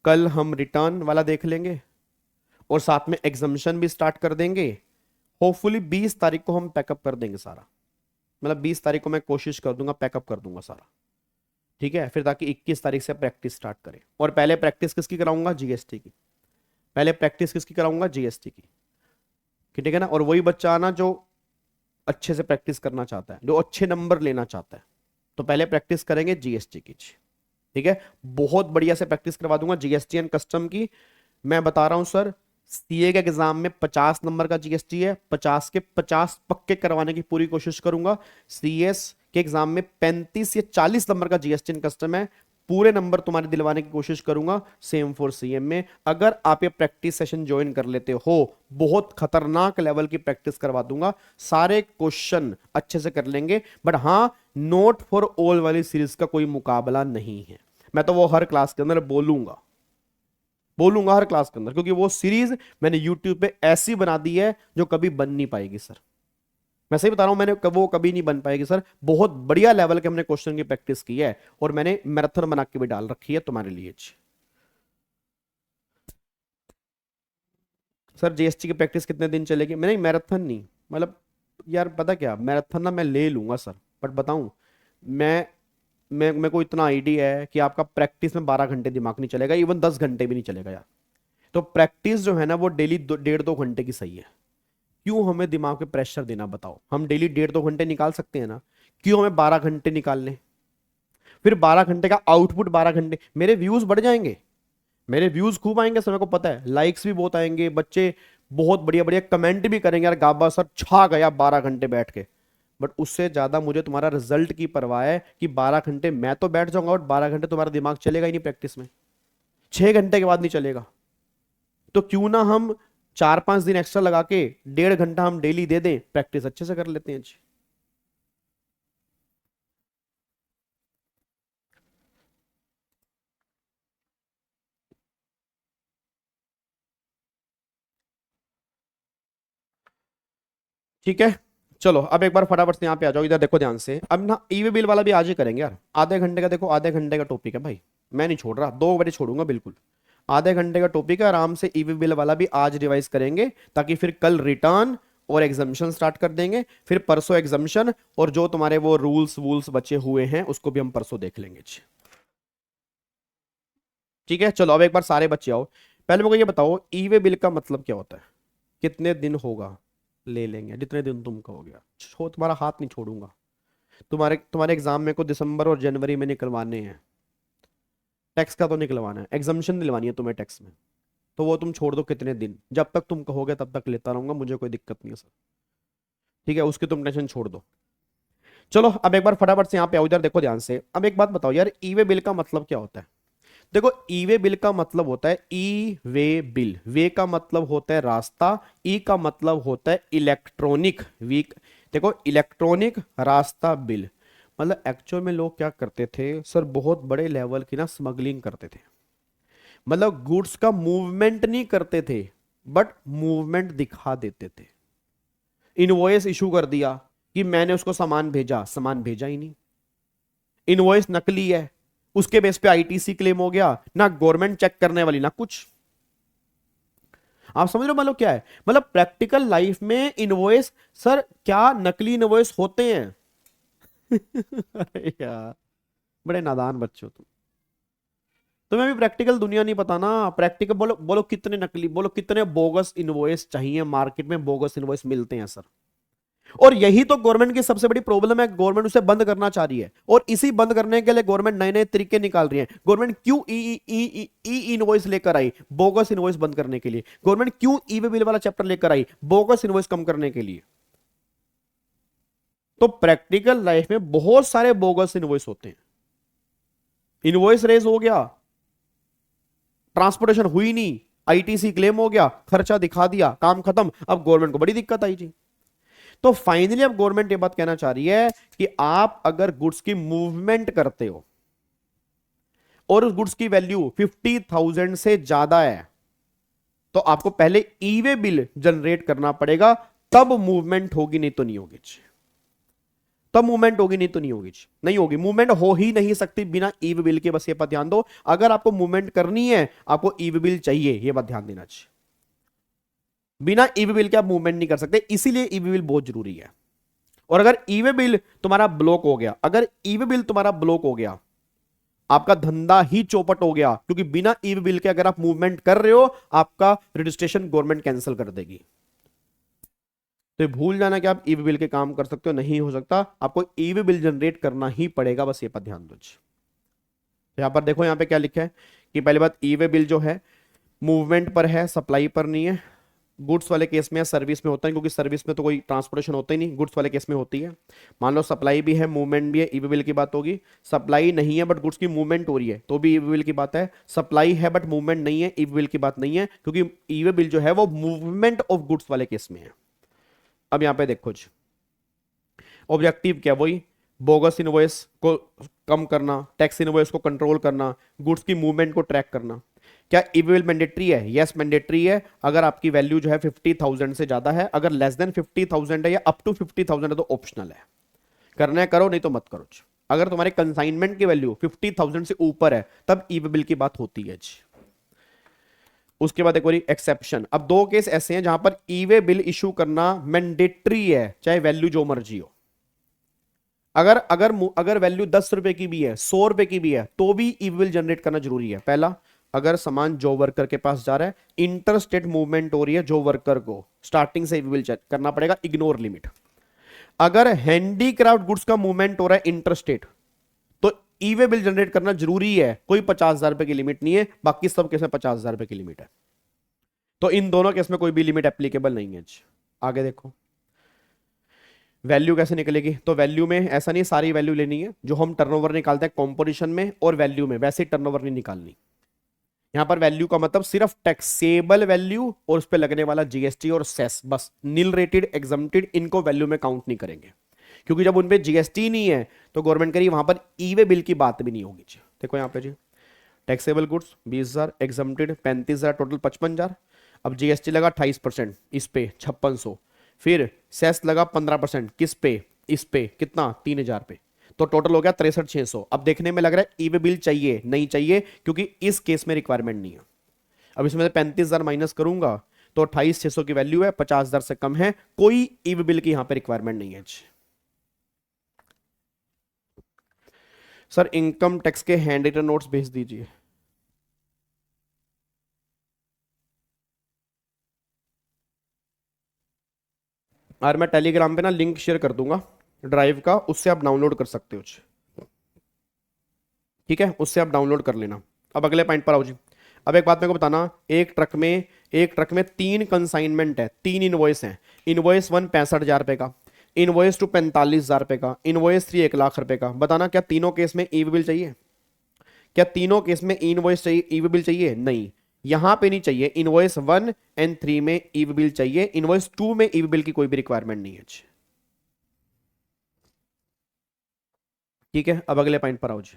कल हम रिटर्न वाला देख लेंगे, और साथ में एग्जामिशन भी स्टार्ट कर देंगे। होपफुली 20 तारीख को हम पैकअप कर देंगे सारा, मतलब 20 तारीख को मैं कोशिश कर दूंगा पैकअप कर दूंगा सारा, ठीक है। फिर ताकि 21 तारीख से प्रैक्टिस स्टार्ट करें। और पहले प्रैक्टिस किसकी कराऊंगा? जीएसटी की। पहले प्रैक्टिस किसकी कराऊंगा? जीएसटी की, ठीक है ना। और वही बच्चा आना जो अच्छे से प्रैक्टिस करना चाहता है, जो अच्छे नंबर लेना चाहता है, तो पहले प्रैक्टिस करेंगे जीएसटी की, ठीक है। बहुत बढ़िया से प्रैक्टिस करवा दूंगा जीएसटी एंड कस्टम की। मैं बता रहा हूं सर, सीए के एग्जाम में 50 नंबर का जीएसटी है, 50 के 50 पक्के करवाने की पूरी कोशिश करूंगा। सीएस के एग्जाम में 35 या 40 नंबर का जीएसटी एंड कस्टम है, पूरे नंबर तुम्हारे दिलवाने की कोशिश करूंगा। सेम फॉर सीएम में, अगर आप ये प्रैक्टिस सेशन ज्वाइन कर लेते हो, बहुत खतरनाक लेवल की प्रैक्टिस करवा दूंगा, सारे क्वेश्चन अच्छे से कर लेंगे। बट हाँ, नोट फॉर ऑल वाली सीरीज का कोई मुकाबला नहीं है। मैं तो वो हर क्लास के अंदर बोलूंगा हर क्लास के अंदर, क्योंकि वो सीरीज मैंने यूट्यूब पे ऐसी बना दी है जो कभी बन नहीं पाएगी सर। मैं सही बता रहा हूं, मैंने वो कभी नहीं बन पाएगी सर। बहुत बढ़िया लेवल के हमने क्वेश्चन की प्रैक्टिस की है, और मैंने मैराथन बना के भी डाल रखी है तुम्हारे लिए। सर जीएसटी की प्रैक्टिस कितने दिन चलेगी? मैंने मैराथन नहीं, मतलब यार पता क्या, मैराथन ना मैं ले लूंगा सर, बट बताऊं, मैं मेरे को इतना आइडिया है कि आपका प्रैक्टिस में 12 घंटे दिमाग नहीं चलेगा, इवन 10 घंटे भी नहीं चलेगा यार। तो प्रैक्टिस जो है ना वो डेली 1.5-2 घंटे की सही है। क्यों हमें दिमाग पे प्रेशर देना? बताओ, हम डेली 1.5-2 घंटे निकाल सकते हैं ना, क्यों हमें 12 घंटे निकालने? फिर 12 घंटे का आउटपुट 12 घंटे, मेरे व्यूज बढ़ जाएंगे, मेरे व्यूज खूब आएंगे सर, मेरे को पता है, लाइक्स भी बहुत आएंगे, बच्चे बहुत बढ़िया बढ़िया कमेंट भी करेंगे, यार गाबा सर छा गया 12 घंटे बैठ के। बट उससे ज्यादा मुझे तुम्हारा रिजल्ट की परवाह है कि 12 घंटे मैं तो बैठ जाऊंगा और 12 घंटे तुम्हारा दिमाग चलेगा ही नहीं प्रैक्टिस में, 6 घंटे के बाद नहीं चलेगा। तो क्यों ना हम 4-5 दिन एक्स्ट्रा लगा के 1.5 घंटा हम डेली दे दें, प्रैक्टिस अच्छे से कर लेते हैं जी। ठीक है, चलो अब एक बार फटाफट से यहाँ पे आ जाओ, इधर देखो ध्यान से। अब ना ई वे बिल वाला भी आज ही करेंगे यार, आधे घंटे का, देखो आधे घंटे का टॉपिक है भाई, मैं नहीं छोड़ रहा, 2 बजे छोड़ूंगा बिल्कुल। आधे घंटे का टॉपिक है, आराम से ई वे बिल वाला भी आज रिवाइज करेंगे, ताकि फिर कल रिटर्न और एग्जामिशन स्टार्ट कर देंगे, फिर परसों एग्जामिशन, और जो तुम्हारे वो रूल्स वूल्स बचे हुए हैं उसको भी हम परसों देख लेंगे। ठीक है, चलो अब एक बार सारे बच्चे आओ। पहले मेरे को ये बताओ, ई वे बिल का मतलब क्या होता है, कितने दिन होगा, ले लेंगे जितने दिन तुम कहोगे, तुम्हारा हाथ नहीं छोड़ूंगा। तुम्हारे एग्जाम में को दिसंबर और जनवरी में निकलवाने हैं, टैक्स का तो निकलवाना है, एग्जामिशन दिलवानी है तुम्हें टैक्स में, तो वो तुम छोड़ दो कितने दिन, जब तक तुम कहोगे तब तक लेता रहूंगा, मुझे कोई दिक्कत नहीं है सर। ठीक है, उसकी तुम टेंशन छोड़ दो। चलो अब एक बार फटाफट से यहाँ पे आओ, इधर देखो ध्यान से। अब एक बात बताओ यार, ई वे बिल का मतलब क्या होता है। देखो ई वे बिल का मतलब होता है, ई वे बिल, वे का मतलब होता है रास्ता, ई का मतलब होता है इलेक्ट्रॉनिक, वीक, देखो इलेक्ट्रॉनिक रास्ता बिल। मतलब एक्चुअल में लोग क्या करते थे सर, बहुत बड़े लेवल की ना स्मगलिंग करते थे, मतलब गुड्स का मूवमेंट नहीं करते थे, बट मूवमेंट दिखा देते थे। इनवॉइस इशू कर दिया कि मैंने उसको सामान भेजा, सामान भेजा ही नहीं, इनवॉइस नकली है, उसके बेस पे आईटीसी क्लेम हो गया, ना गवर्नमेंट चेक करने वाली ना कुछ। आप समझ रहे हो मतलब क्या है, मतलब प्रैक्टिकल लाइफ में इनवॉइस, सर क्या नकली इनवॉइस होते हैं। अरे यार बड़े नादान बच्चे हो तुम, तुम्हें भी प्रैक्टिकल दुनिया नहीं पता ना। प्रैक्टिकल बोलो, बोलो कितने नकली, बोलो कितने बोगस इनवॉइस चाहिए मार्केट में, बोगस इनवॉइस मिलते हैं सर। और यही तो गवर्नमेंट की सबसे बड़ी प्रॉब्लम है, गवर्नमेंट उसे बंद करना चाह रही है, और इसी बंद करने के लिए गवर्नमेंट नए नए तरीके निकाल रही है। गवर्नमेंट क्यों ई इनवॉइस लेकर आई, बोगस इनवॉइस बंद करने के लिए। गवर्नमेंट क्यों ई वे बिल वाला चैप्टर लेकर आई, बोगस इनवॉइस कम करने के लिए। तो प्रैक्टिकल लाइफ में बहुत सारे बोगस इनवॉइस होते हैं। इनवॉइस रेज हो गया, ट्रांसपोर्टेशन हुई नहीं, आईटीसी क्लेम हो गया, खर्चा दिखा दिया, काम खत्म, अब गवर्नमेंट को बड़ी दिक्कत आई जी। तो फाइनली अब गवर्नमेंट ये बात कहना चाह रही है कि आप अगर गुड्स की मूवमेंट करते हो और उस गुड्स की वैल्यू 50,000 से ज्यादा है, तो आपको पहले ई वे बिल जनरेट करना पड़ेगा, तब मूवमेंट होगी, नहीं तो नहीं होगी। तब मूवमेंट होगी, नहीं तो नहीं होगी, नहीं होगी मूवमेंट, हो ही नहीं सकती बिना ई वे बिल के। बस ये बात ध्यान दो, अगर आपको मूवमेंट करनी है आपको ई वे बिल चाहिए, ये बात ध्यान देना चाहिए। बिना ई वे बिल के आप मूवमेंट नहीं कर सकते, इसीलिए ई वे बिल बहुत जरूरी है। और अगर ई वे बिल तुम्हारा ब्लॉक हो गया, अगर ई वे बिल तुम्हारा ब्लॉक हो गया, आपका धंधा ही चौपट हो गया, क्योंकि बिना ई वे बिल के अगर आप मूवमेंट कर रहे हो, आपका रजिस्ट्रेशन गवर्नमेंट कैंसिल कर देगी। तो भूल जाना कि आप ई वे बिल के काम कर सकते हो, नहीं हो सकता, आपको ई वे बिल जनरेट करना ही पड़ेगा, बस ये पर ध्यान दो। यहां पर देखो, यहां पे क्या लिखा है कि पहली बात, ई वे बिल जो है मूवमेंट पर है, सप्लाई पर नहीं है। गुड्स वाले केस में या सर्विस में होता है, क्योंकि सर्विस में तो कोई ट्रांसपोर्टेशन होता ही नहीं, गुड्स वाले केस में होती है। मान लो सप्लाई भी है, मूवमेंट भी है, ई वे बिल की बात होगी। सप्लाई नहीं है बट गुड्स की मूवमेंट हो रही है, तो भी ई वे बिल की बात है। सप्लाई है बट मूवमेंट नहीं है, ई वे बिल की बात नहीं है, क्योंकि ई वे बिल जो है वो मूवमेंट ऑफ गुड्स वाले केस में है। अब यहां पे देखो जी, ऑब्जेक्टिव क्या, वही बोगस इनवॉइस को कम करना, टैक्स इनवॉइस को कंट्रोल करना, गुड्स की मूवमेंट को ट्रैक करना। क्या ई वे बिल मैंडेटरी है? यस मैंडेटरी है, अगर आपकी वैल्यू जो है 50,000 से ज्यादा है। अगर लेस देन 50,000 है या अप टू 50,000 है तो ऑप्शनल है, करना है करो, नहीं तो मत करो। अगर तुम्हारे कंसाइनमेंट की वैल्यू 50,000 से ऊपर है तब ई वे बिल की बात होती है जी। उसके बाद एक और एक्सेप्शन। अब 2 केस ऐसे हैं जहां पर ई वे बिल इशू करना मैंडेटरी है, चाहे वैल्यू जो मर्जी हो। अगर अगर अगर वैल्यू 10 रुपए की भी है, 100 रुपए की भी है, तो भी ई वे बिल जनरेट करना जरूरी है। पहला, अगर सामान जो वर्कर के पास जा रहा है, इंटर स्टेट मूवमेंट हो रही है, जो वर्कर को स्टार्टिंग से ई वे बिल चेक करना पड़ेगा, इग्नोर लिमिट। अगर हैंडीक्राफ्ट गुड्स का मूवमेंट हो रहा है इंटर स्टेट, तो ई वे बिल जनरेट करना जरूरी है। कोई 50,000 रुपए की लिमिट नहीं है, बाकी सब केस में 50,000 रुपए की लिमिट है। तो इन दोनों केस में कोई भी लिमिट एप्लीकेबल नहीं है। आगे देखो, वैल्यू कैसे निकलेगी। तो वैल्यू में ऐसा नहीं सारी वैल्यू लेनी है, जो हम टर्नओवर निकालते हैं कंपोजिशन में और वैल्यू में, वैसे टर्नओवर नहीं निकालनी। यहां पर वैल्यू का मतलब सिर्फ टैक्सेबल वैल्यू और उस पर लगने वाला जीएसटी और सेस, बस। नील रेटेड, एग्जम्प्टेड, इनको वैल्यू में काउंट नहीं करेंगे, क्योंकि जब उनपे जीएसटी नहीं है तो गवर्नमेंट करी वहां पर ई वे बिल की बात भी नहीं होगी। देखो यहां पे जी, टैक्सेबल गुड्स 20,000, एग्जम्प्टेड 35,000, टोटल 55,000। अब जीएसटी लगा 28%, इस पे 5600, फिर सेस लगा 15%, किस पे? इस पे कितना? 3000 पे, तो टोटल हो गया 63,600। अब देखने में लग रहा है ई वे बिल चाहिए, नहीं चाहिए, क्योंकि इस केस में रिक्वायरमेंट नहीं है। अब इसमें से 35,000 माइनस करूंगा तो 28,600 की वैल्यू है, 50,000 से कम है, कोई ई वे बिल की यहां पे रिक्वायरमेंट नहीं है। सर इनकम टैक्स के हैंड रिटन नोट्स भेज दीजिए। और मैं टेलीग्राम पे ना लिंक शेयर कर दूंगा ड्राइव का, उससे आप डाउनलोड कर सकते हो। ठीक है, उससे आप डाउनलोड कर लेना। अब अगले पॉइंट पर आओ जी। अब एक बात मेरे को बताना, एक ट्रक में 3 कंसाइनमेंट है, 3 इनवॉइस हैं। इनवॉइस 1 65,000 रुपए का, इनवॉइस 2 45,000 रुपए का, इनवॉइस 3 1,00,000 रुपए का। बताना क्या तीनों केस में ई वे बिल चाहिए? क्या तीनों केस में इनवॉइस चाहिए, ई वे बिल चाहिए? नहीं, यहां पे नहीं चाहिए। इनवॉइस 1 एंड 3 में ई वे बिल चाहिए, इनवॉइस 2 में ई वे बिल की कोई भी रिक्वायरमेंट नहीं है। ठीक है, अब अगले पॉइंट पर आओ जी।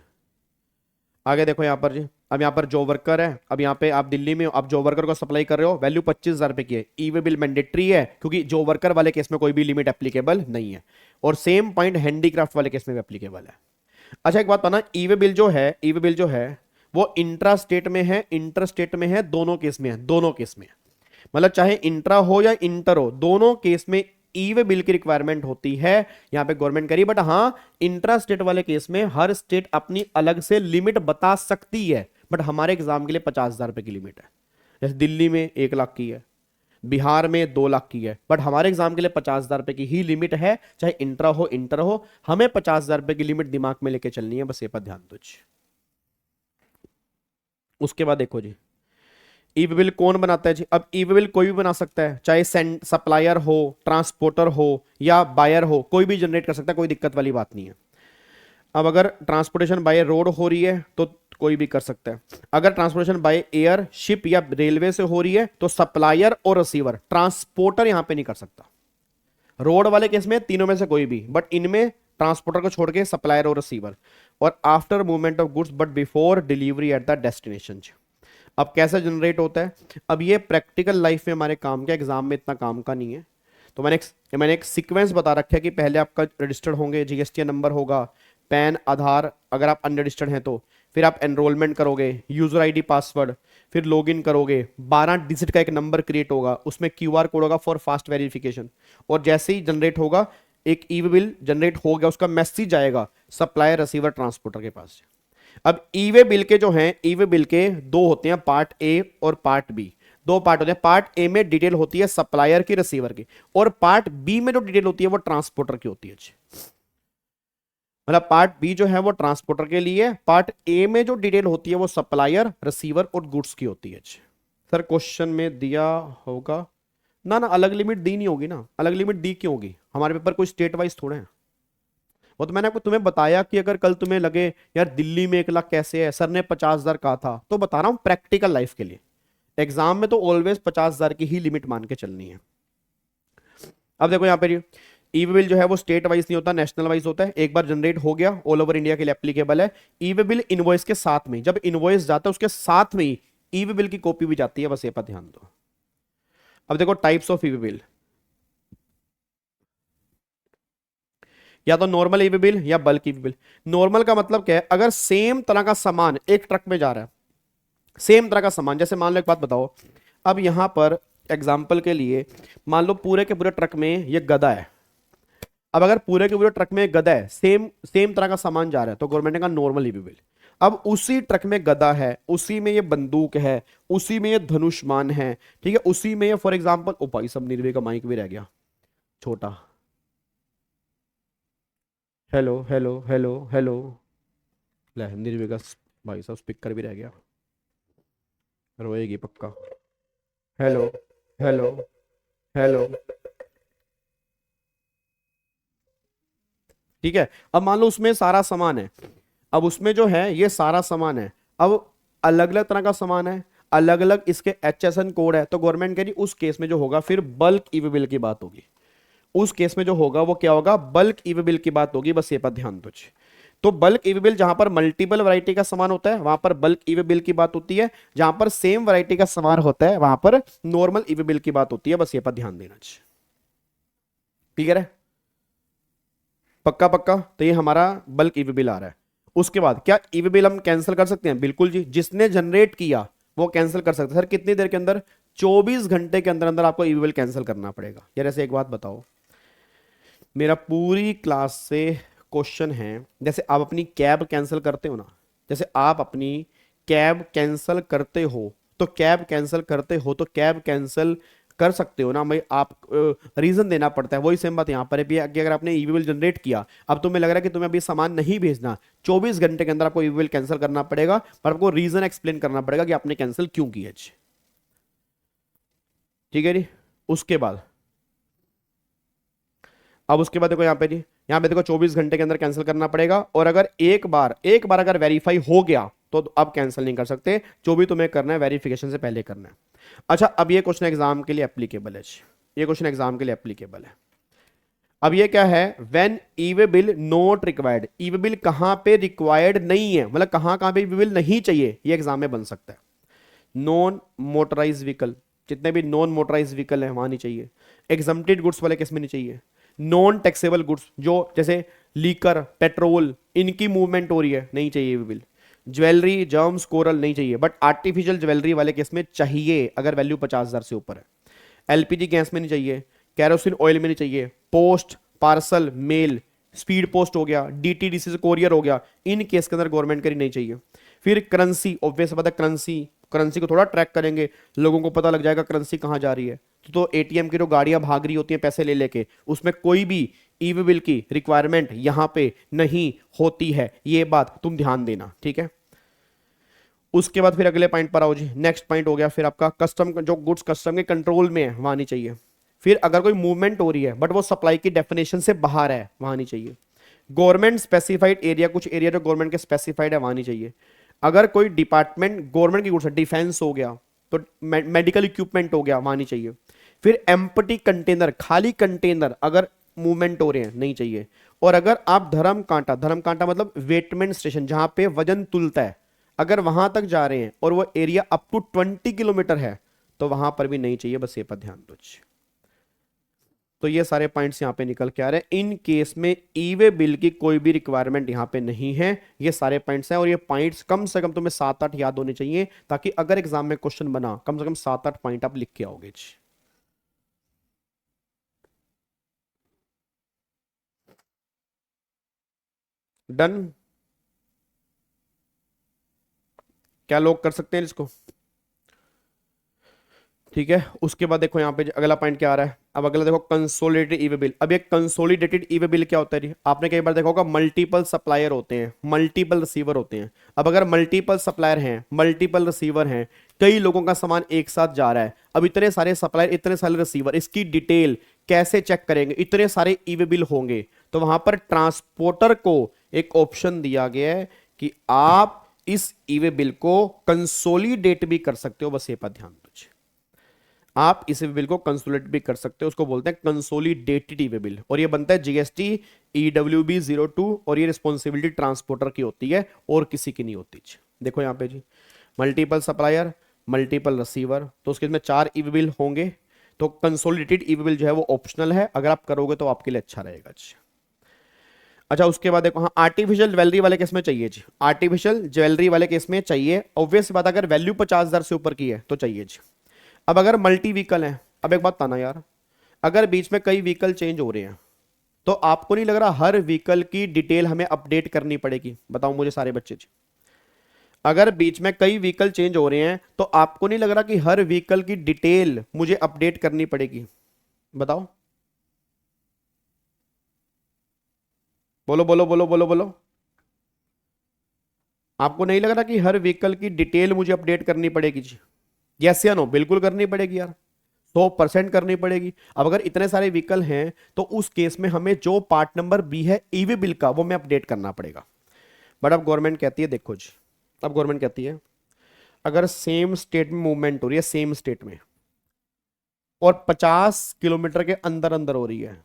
आगे देखो यहां पर जी, अब यहां पर जो वर्कर है, अब यहां पे आप दिल्ली में हो, आप जो वर्कर को सप्लाई कर रहे हो, वैल्यू 25,000 रुपए की है, ई वे बिल मैंडेटरी है, क्योंकि जो वर्कर वाले केस में कोई भी लिमिट एप्लीकेबल नहीं है। और सेम पॉइंट हैंडीक्राफ्ट वाले केस में भी एप्लीकेबल है। अच्छा एक बात पता, ई वे बिल जो है, ई वे बिल जो है वो इंट्रा स्टेट में है, इंटर स्टेट में है, दोनों केस में है, दोनों केस में। मतलब चाहे इंट्रा हो या इंटर हो, दोनों केस में ई वे बिल की रिक्वायरमेंट होती है, यहां पे गवर्नमेंट करी। बट हां, इंट्रा स्टेट वाले केस में हर स्टेट अपनी अलग से लिमिट बता सकती है, बट हमारे एग्जाम के लिए 50,000 रुपए की लिमिट है। जैसे दिल्ली में 1,00,000 की है, बिहार में 2,00,000 की है, बट हमारे एग्जाम के लिए 50,000 रुपए की ही लिमिट है, चाहे इंट्रा हो इंटर हो, हमें 50,000 रुपए की लिमिट दिमाग में लेके चलनी है, बस ये पर ध्यान दो। उसके बाद देखो जी, ई वे बिल कौन बनाता है जी? अब ई वे बिल कोई भी बना सकता है, चाहे सप्लायर हो, ट्रांसपोर्टर हो या बायर हो, कोई भी जनरेट कर सकता है, कोई दिक्कत वाली बात नहीं है। अब अगर ट्रांसपोर्टेशन बाय रोड हो रही है तो कोई भी कर सकता है। अगर ट्रांसपोर्टेशन बाय एयर, शिप या रेलवे से हो रही है तो सप्लायर और रिसीवर, ट्रांसपोर्टर यहां पे नहीं कर सकता। रोड वाले केस में तीनों में से कोई भी, बट इनमें ट्रांसपोर्टर को छोड़ के सप्लायर और रिसीवर। और after movement of goods but before delivery at the destination. अब कैसे जनरेट होता है? अब ये प्रैक्टिकल लाइफ में हमारे काम के, एग्जाम में इतना काम का नहीं है, तो मैंने एक सीक्वेंस बता रखा है कि पहले आपका रजिस्टर्ड होंगे, जीएसटी नंबर होगा, पैन, आधार, अगर आप अनरजिस्टर्ड हैं तो, फिर आप एनरोलमेंट करोगे, यूजर आईडी पासवर्ड, फिर लॉगिन करोगे, 12 डिजिट का एक नंबर क्रिएट होगा, उसमें क्यूआर कोड होगा फॉर फास्ट वेरिफिकेशन। और जैसे ही जनरेट होगा, एक ई वे बिल जनरेट हो गया, उसका मैसेज आएगा सप्लायर, रिसीवर, ट्रांसपोर्टर के पास। अब ई वे बिल के जो हैं, ई वे बिल के 2 होते हैं, पार्ट ए और पार्ट बी। 2 पार्ट होते हैं। पार्ट ए में डिटेल होती है सप्लायर की, रिसीवर की, और पार्ट बी में जो डिटेल होती है वो ट्रांसपोर्टर की होती है। मतलब पार्ट बी जो है वो ट्रांसपोर्टर के लिए, पार्ट ए में जो डिटेल होती है वो सप्लायर, रिसीवर और गुड्स की होती है। सर क्वेश्चन में दिया होगा ना, अलग लिमिट दी नहीं होगी ना, अलग लिमिट दी क्यों होगी? हमारे पेपर कोई स्टेट वाइज थोड़े हैं। वो तो मैंने आपको तुम्हें बताया कि अगर कल तुम्हें लगे यार दिल्ली में 1,00,000 कैसे है, सर ने 50,000 कहा था, तो बता रहा हूं प्रैक्टिकल लाइफ के लिए। एग्जाम में तो ऑलवेज 50,000 की ही लिमिट मान के चलनी है। अब देखो यहाँ पे ई वे बिल जो है वो स्टेट वाइज नहीं होता, नेशनल वाइज होता है। एक बार जनरेट हो गया, ऑल ओवर इंडिया के लिए एप्लीकेबल है। ई वे बिल इनवॉइस के साथ में, जब इनवॉइस जाता है उसके साथ में ही ई वे बिल की कॉपी भी जाती है, बस ये पर ध्यान दो। अब देखो types of E way bill, या तो नॉर्मल ई वे बिल या बल्क ई वे बिल। नॉर्मल का मतलब क्या है? अगर सेम तरह का सामान एक ट्रक में जा रहा है, सेम तरह का सामान, जैसे मान लो एक बात बताओ, अब यहां पर एग्जांपल के लिए मान लो पूरे के पूरे ट्रक में ये गधा है। अब अगर पूरे के पूरे ट्रक में गधा है, सेम तरह का सामान जा रहा है, तो गवर्नमेंट ने कहा नॉर्मल ई वे बिल। अब उसी ट्रक में गधा है, उसी में ये बंदूक है, उसी में ये धनुष्मान है, ठीक है, उसी में ये फॉर एग्जाम्पल, ओ भाई सब निर्भय का माइक भी रह गया छोटा, हेलो हेलो हेलो हेलो, निर्भय का भाई साहब स्पीकर भी रह गया, रोएगी पक्का। हेलो हेलो हेलो, ठीक है। अब मान लो उसमें सारा सामान है, अब उसमें जो है ये सारा सामान है, अब अलग अलग तरह का सामान है, अलग अलग इसके HSN कोड है, तो गवर्नमेंट कह रही उस केस में जो होगा फिर बल्क ई वे बिल की बात होगी। उस केस में जो होगा वो क्या होगा? बल्क ई वे बिल की बात होगी, बस ये पर ध्यान दो। तो बल्क ई वे बिल जहां पर मल्टीपल वैरायटी का सामान होता है वहां पर बल्क ई वे बिल की बात होती है, जहां पर सेम वैरायटी का सामान होता है वहां पर नॉर्मल ई वे बिल की बात होती है, बस ये पर ध्यान देना चाहिए। क्लियर है? पक्का पक्का। तो ये हमारा बल्क ईवी बिल आ रहा है। उसके बाद क्या ईवी बिल हम कैंसिल कर सकते हैं? बिल्कुल जी, जिसने जनरेट किया वो कैंसिल कर सकते हैं। सर कितनी देर के अंदर? 24 घंटे के अंदर अंदर आपको ईवी बिल कैंसिल करना पड़ेगा। यार ऐसे एक बात बताओ, मेरा पूरी क्लास से क्वेश्चन है, जैसे आप अपनी कैब कैंसिल करते हो ना, जैसे आप अपनी कैब कैंसिल करते हो तो कैब कैंसिल करते हो तो कैब कैंसिल कर सकते हो ना भाई, आप रीजन देना पड़ता है। वही सेम बात यहां पर है भी, अगर आपने ईवी बिल जनरेट किया, अब तुम्हें लग रहा है कि तुम्हें अभी सामान नहीं भेजना, 24 घंटे के अंदर आपको ईवी बिल कैंसिल करना पड़ेगा, पर आपको रीजन एक्सप्लेन करना पड़ेगा कि आपने कैंसिल क्यों किया। ठीक है जी। उसके बाद अब उसके बाद देखो यहाँ पे देखो 24 घंटे के अंदर कैंसिल करना पड़ेगा, और अगर एक बार अगर वेरीफाई हो गया तो अब कैंसिल नहीं कर सकते, जो भी तुम्हें करना है वेरिफिकेशन से पहले करना है। अच्छा, अब ये क्वेश्चन एग्जाम के लिए एप्लीकेबल है, ये क्वेश्चन एग्जाम के लिए एप्लीकेबल है। अब ये क्या है? When e-way bill not required, e-way bill कहां पे रिक्वायर्ड नहीं है, मतलब कहां कहां पे ईवे बिल नहीं चाहिए, ये एग्जाम में बन सकता है। नॉन मोटराइज व्हीकल, जितने भी नॉन मोटराइज व्हीकल है वहां नहीं चाहिए। एग्जम्प्टेड गुड्स वाले केस में नहीं चाहिए। नॉन टैक्सेबल गुड्स, जो जैसे लीकर, पेट्रोल, इनकी मूवमेंट हो रही है, नहीं चाहिए e-way bill. Jewellery, germs, coral नहीं चाहिए, बट आर्टिफिशियल ज्वेलरी वाले केस में चाहिए अगर वैल्यू 50,000 से ऊपर है। एलपीजी गैस में नहीं चाहिए, कैरोसिन ऑयल में नहीं चाहिए, post, parcel, mail, speed post हो गया, डीटीडीसी से कोरियर हो गया, इन केस के अंदर गवर्नमेंट करी नहीं चाहिए। फिर करेंसी, ऑब्वियस बात है, करेंसी को थोड़ा ट्रैक करेंगे, लोगों को पता लग जाएगा करेंसी कहां जा रही है। तो एटीएम की जो गाड़ियां भाग रही होती हैं पैसे ले लेके, उसमें कोई भी ईवी बिल की रिक्वायरमेंट यहां पे नहीं होती है, ये बात तुम ध्यान देना, ठीक है। उसके बाद फिर अगले पॉइंट पर आओ जी। नेक्स्ट पॉइंट हो गया फिर आपका कस्टम, जो गुड्स कस्टम के कंट्रोल में है वहां नहीं चाहिए। फिर अगर कोई मूवमेंट हो रही है बट वो सप्लाई की डेफिनेशन से बाहर है, वहां नहीं चाहिए। गवर्नमेंट स्पेसिफाइड एरिया, कुछ एरिया जो गवर्नमेंट के स्पेसिफाइड है वहां नहीं चाहिए। अगर कोई डिपार्टमेंट गवर्नमेंट की गुड्स है, डिफेंस हो गया, तो मेडिकल इक्विपमेंट हो गया, वहां नहीं चाहिए। फिर एम्प्टी कंटेनर, खाली कंटेनर अगर मूवमेंट हो रहे हैं, नहीं चाहिए। और अगर आप धर्म कांटा मतलब वेटमेंट स्टेशन, जहां पे वजन तुलता है, अगर वहां तक जा रहे हैं और वो एरिया अप टू 20 किलोमीटर है तो वहां पर भी नहीं चाहिए, बस ये पर ध्यान दो। तो ये सारे पॉइंट्स यहां पे निकल के आ रहे हैं। इन केस में ईवे बिल की कोई भी रिक्वायरमेंट यहां पे नहीं है, ये सारे पॉइंट्स हैं। और ये पॉइंट्स कम से कम तुम्हें 7-8 याद होने चाहिए, ताकि अगर एग्जाम में क्वेश्चन बना कम से कम 7-8 पॉइंट आप लिख के आओगे। डन? क्या लोग कर सकते हैं इसको? ठीक है। उसके बाद देखो यहाँ पे अगला पॉइंट क्या आ रहा है। अब अगला देखो कंसोलिडेटेड ईवे बिल। अब ये कंसोलिडेटेड ईवे बिल क्या होता है? आपने कई बार देखा होगा मल्टीपल सप्लायर होते हैं, मल्टीपल रिसीवर होते हैं। अब अगर मल्टीपल सप्लायर हैं, मल्टीपल रिसीवर हैं, कई लोगों का सामान एक साथ जा रहा है, अब इतने सारे सप्लायर, इतने सारे रिसीवर, इसकी डिटेल कैसे चेक करेंगे? इतने सारे ईवे बिल होंगे, तो वहां पर ट्रांसपोर्टर को एक ऑप्शन दिया गया है कि आप इस ईवे बिल को कंसोलिडेट भी कर सकते हो। बस ये पर ध्यान दीजिए, आप इस बिल को कंसोलिडेट भी कर सकते हो, उसको बोलते हैं कंसोलिडेटेड ईवे बिल। और ये बनता है जीएसटी EWB 02, और ये रिस्पॉन्सिबिलिटी ट्रांसपोर्टर की होती है और किसी की नहीं होती। देखो यहाँ पे जी, मल्टीपल सप्लायर, मल्टीपल रिसीवर, तो उसके में 4 ईवे बिल होंगे। तो कंसोलिडेटेड ईवे बिल जो है वो ऑप्शनल है, अगर आप करोगे तो आपके लिए अच्छा रहेगा जी। अच्छा, उसके बाद देखो, हाँ आर्टिफिशियल ज्वेलरी वाले केस में चाहिए जी, आर्टिफिशियल ज्वेलरी वाले केस में चाहिए। ऑब्वियस बात, अगर वैल्यू 50,000 से ऊपर की है तो चाहिए जी। अब अगर मल्टी व्हीकल है, अब एक बात बताना यार, अगर बीच में कई व्हीकल चेंज हो रहे हैं तो आपको नहीं लग रहा हर व्हीकल की डिटेल हमें अपडेट करनी पड़ेगी? बताओ मुझे सारे बच्चे जी, अगर बीच में कई व्हीकल चेंज हो रहे हैं तो आपको नहीं लग रहा कि हर व्हीकल की डिटेल मुझे अपडेट करनी पड़ेगी? बताओ, बोलो बोलो बोलो बोलो बोलो। आपको नहीं लग रहा कि हर व्हीकल की डिटेल मुझे अपडेट करनी पड़ेगी जी? यस या नो? बिल्कुल करनी पड़ेगी यार, 100% करनी पड़ेगी। अब अगर इतने सारे व्हीकल हैं तो उस केस में हमें जो पार्ट नंबर बी है ईवी बिल का, वो हमें अपडेट करना पड़ेगा। बट अब गवर्नमेंट कहती है, देखो जी, अब गवर्नमेंट कहती है अगर सेम स्टेट में मूवमेंट हो रही है, सेम स्टेट में, और 50 किलोमीटर के अंदर अंदर हो रही है,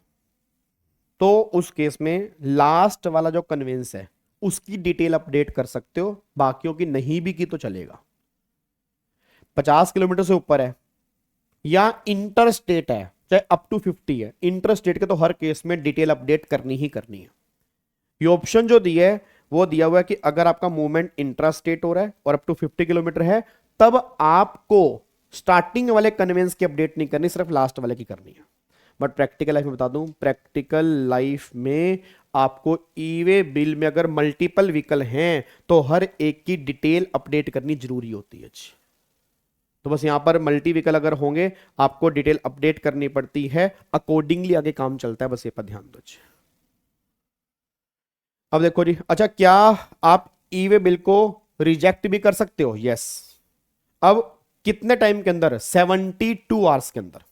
तो उस केस में लास्ट वाला जो कन्वेंस है उसकी डिटेल अपडेट कर सकते हो, बाकियों की नहीं भी की तो चलेगा। 50 किलोमीटर से ऊपर है या इंटर स्टेट है चाहे अप टू 50 है, इंट्रास्टेट के तो हर केस में डिटेल अपडेट करनी ही करनी है। ये ऑप्शन जो दिया है वो दिया हुआ है कि अगर आपका मूवमेंट इंट्रास्टेट हो रहा है और अप टू 50 किलोमीटर है, तब आपको स्टार्टिंग वाले कन्वेंस की अपडेट नहीं करनी, सिर्फ लास्ट वाले की करनी है। बट प्रैक्टिकल लाइफ में बता दूं, प्रैक्टिकल लाइफ में आपको ई वे बिल में अगर मल्टीपल व्हीकल हैं तो हर एक की डिटेल अपडेट करनी जरूरी होती है। तो बस यहां पर मल्टी व्हीकल अगर होंगे आपको डिटेल अपडेट करनी पड़ती है, अकॉर्डिंगली आगे काम चलता है, बस ये पर ध्यान दो। अब देखो जी, अच्छा क्या आप ई वे बिल को रिजेक्ट भी कर सकते हो? यस। अब कितने टाइम के अंदर? 72 आवर्स के अंदर।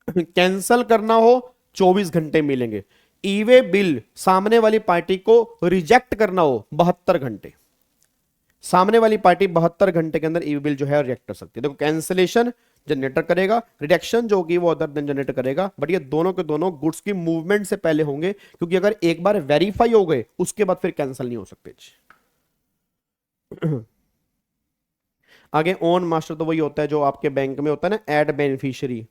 कैंसल करना हो 24 घंटे मिलेंगे। ई वे बिल सामने वाली पार्टी को रिजेक्ट करना हो 72 घंटे। सामने वाली पार्टी 72 घंटे के अंदर ई वे बिल जो है रिजेक्ट कर सकती है। देखो, कैंसिलेशन जनरेटर करेगा, रिडक्शन जो होगी वो अदर देन जनरेटर करेगा, बट ये दोनों के दोनों गुड्स की मूवमेंट से पहले होंगे, क्योंकि अगर एक बार वेरीफाई हो गए उसके बाद फिर कैंसिल नहीं हो सकते। आगे ऑन मास्टर तो वही होता है जो आपके बैंक में होता है ना, ऐड बेनिफिशियरी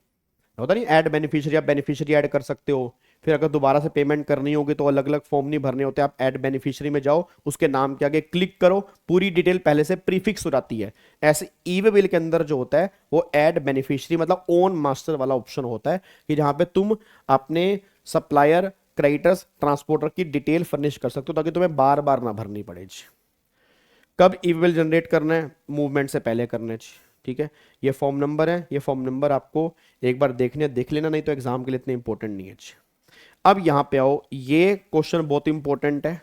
होता नहीं, ऐड बेनिफिशियरी, आप बेनिफिशियरी ऐड कर सकते हो। फिर अगर दोबारा से पेमेंट करनी होगी तो अलग अलग फॉर्म नहीं भरने होते, आप ऐड बेनिफिशियरी में जाओ, उसके नाम के आगे क्लिक करो, पूरी डिटेल पहले से प्रीफिक्स हो जाती है। ऐसे ई वे बिल के अंदर जो होता है वो ऐड बेनिफिशियरी मतलब ओन मास्टर वाला ऑप्शन होता है, कि जहां पे तुम अपने सप्लायर, क्रेडिटर्स, ट्रांसपोर्टर की डिटेल फर्निश कर सकते हो, ताकि तुम्हें बार बार ना भरनी पड़े। कब ई वे बिल जनरेट करना है? मूवमेंट से पहले करना है। ठीक है, ये फॉर्म नंबर है, ये फॉर्म नंबर आपको एक बार देख लेना, नहीं तो एग्जाम के लिए इतने इंपॉर्टेंट नहीं है। अब यहां पे आओ, ये क्वेश्चन बहुत इंपॉर्टेंट है,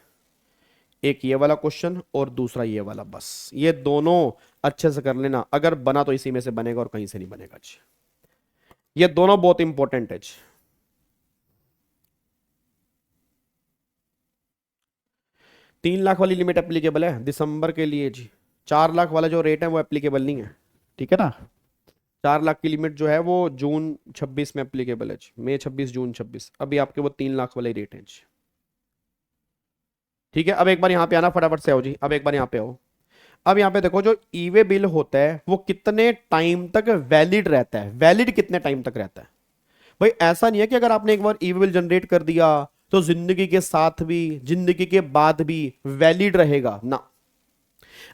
एक ये वाला क्वेश्चन और दूसरा ये वाला, बस ये दोनों अच्छे से कर लेना। अगर बना तो इसी में से बनेगा और कहीं से नहीं बनेगा। ये दोनों बहुत इंपॉर्टेंट है। 3 लाख वाली लिमिट एप्लीकेबल है दिसंबर के लिए जी। 4 लाख वाला जो रेट है वो एप्लीकेबल नहीं है, ठीक है ना। 4 लाख की लिमिट जो है वो जून 26 में एप्लीकेबल है, मई 26 जून 26, अभी आपके वो 3 लाख वाले रेट है। ठीक है, अब एक बार यहाँ पे आना, फटाफट से आओ जी, अब एक बार यहाँ पे आओ। अब यहाँ पे देखो, जो ई वे बिल होता है वो कितने टाइम तक वैलिड रहता है? वैलिड कितने टाइम तक रहता है भाई? ऐसा नहीं है कि अगर आपने एक बार ई वे बिल जनरेट कर दिया तो जिंदगी के साथ भी, जिंदगी के बाद भी वैलिड रहेगा ना।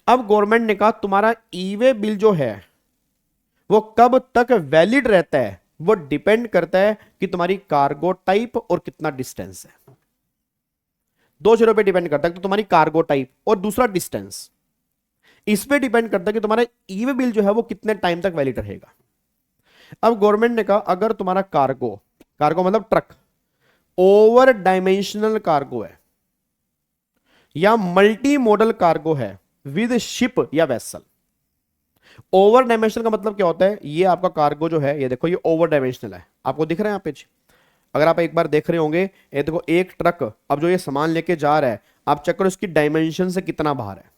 अब गवर्नमेंट ने कहा तुम्हारा ई वे बिल जो है वो कब तक वैलिड रहता है, वो डिपेंड करता है कि तुम्हारी कार्गो टाइप और कितना डिस्टेंस है। 2 चीजों पे डिपेंड करता है, तो तुम्हारी कार्गो टाइप और दूसरा डिस्टेंस, इस पे डिपेंड करता है कि तुम्हारा ई वे बिल जो है वो कितने टाइम तक वैलिड रहेगा। अब गवर्नमेंट ने कहा अगर तुम्हारा कार्गो, कार्गो मतलब ट्रक, ओवर डायमेंशनल कार्गो है या मल्टी मॉडल कार्गो है विद शिप या वेसल। ओवर डायमेंशनल का मतलब क्या होता है? ये आपका कार्गो जो है, ये देखो ये ओवर डायमेंशनल है, आपको दिख रहा है यहाँ पे। अगर आप एक बार देख रहे होंगे, ये देखो एक ट्रक अब जो ये सामान लेके जा रहा है, आप चेक करो इसकी डायमेंशन से कितना बाहर है।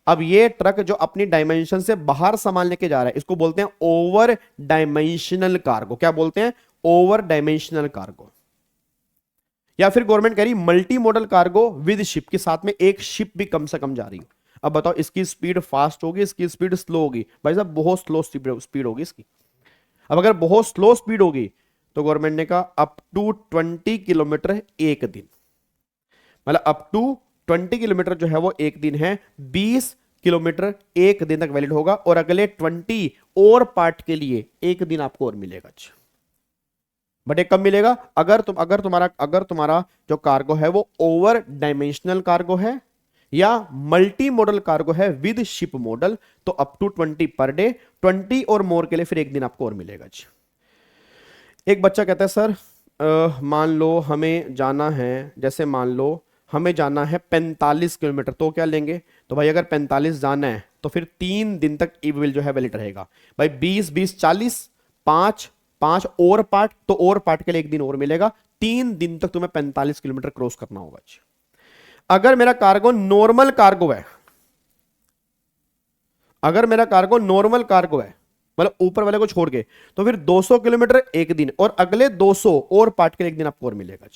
अब ये ट्रक जो अपनी डायमेंशन से बाहर सामान लेके जा रहा है, इसको बोलते हैं ओवर डायमेंशनल कार्गो। क्या बोलते हैं? Over dimensional cargo. या फिर गवर्नमेंट कह रही multi modal cargo with ship, के साथ में एक शिप भी कम से कम जा रही हो। अब बताओ इसकी स्पीड फास्ट होगी, इसकी स्पीड स्लो होगी? भाई साहब बहुत स्लो स्पीड होगी इसकी। अब अगर बहुत स्लो स्पीड होगी तो गवर्नमेंट ने कहा अप टू 20 किलोमीटर एक दिन, मतलब अप टू 20 किलोमीटर जो है वो एक दिन है, 20 किलोमीटर एक दिन तक वैलिड होगा, और अगले 20 और पार्ट के लिए एक दिन आपको और मिलेगा। बट एक कब मिलेगा? अगर तुम्हारा जो कार्गो है वो ओवर डायमेंशनल कार्गो है या मल्टी मॉडल कार्गो है विद शिप मॉडल, तो अप टू 20 पर डे, 20 और मोर के लिए फिर एक दिन आपको और मिलेगा। एक बच्चा कहता है सर मान लो हमें जाना है, जैसे मान लो हमें जाना है 45 किलोमीटर, तो क्या लेंगे? तो भाई अगर 45 जाना है तो फिर 3 दिन तक ई वे बिल जो है वैलिड रहेगा। भाई 20 20 40, 5 और पार्ट, तो और पार्ट के लिए एक दिन और मिलेगा। 3 दिन तक तुम्हें 45 किलोमीटर क्रॉस करना होगा। अगर मेरा कार्गो नॉर्मल कार्गो है, अगर मेरा कार्गो नॉर्मल कार्गो है मतलब ऊपर वाले को छोड़ के, तो फिर 200 किलोमीटर एक दिन और अगले 200 और पार्ट के लिए एक दिन आपको और मिलेगा।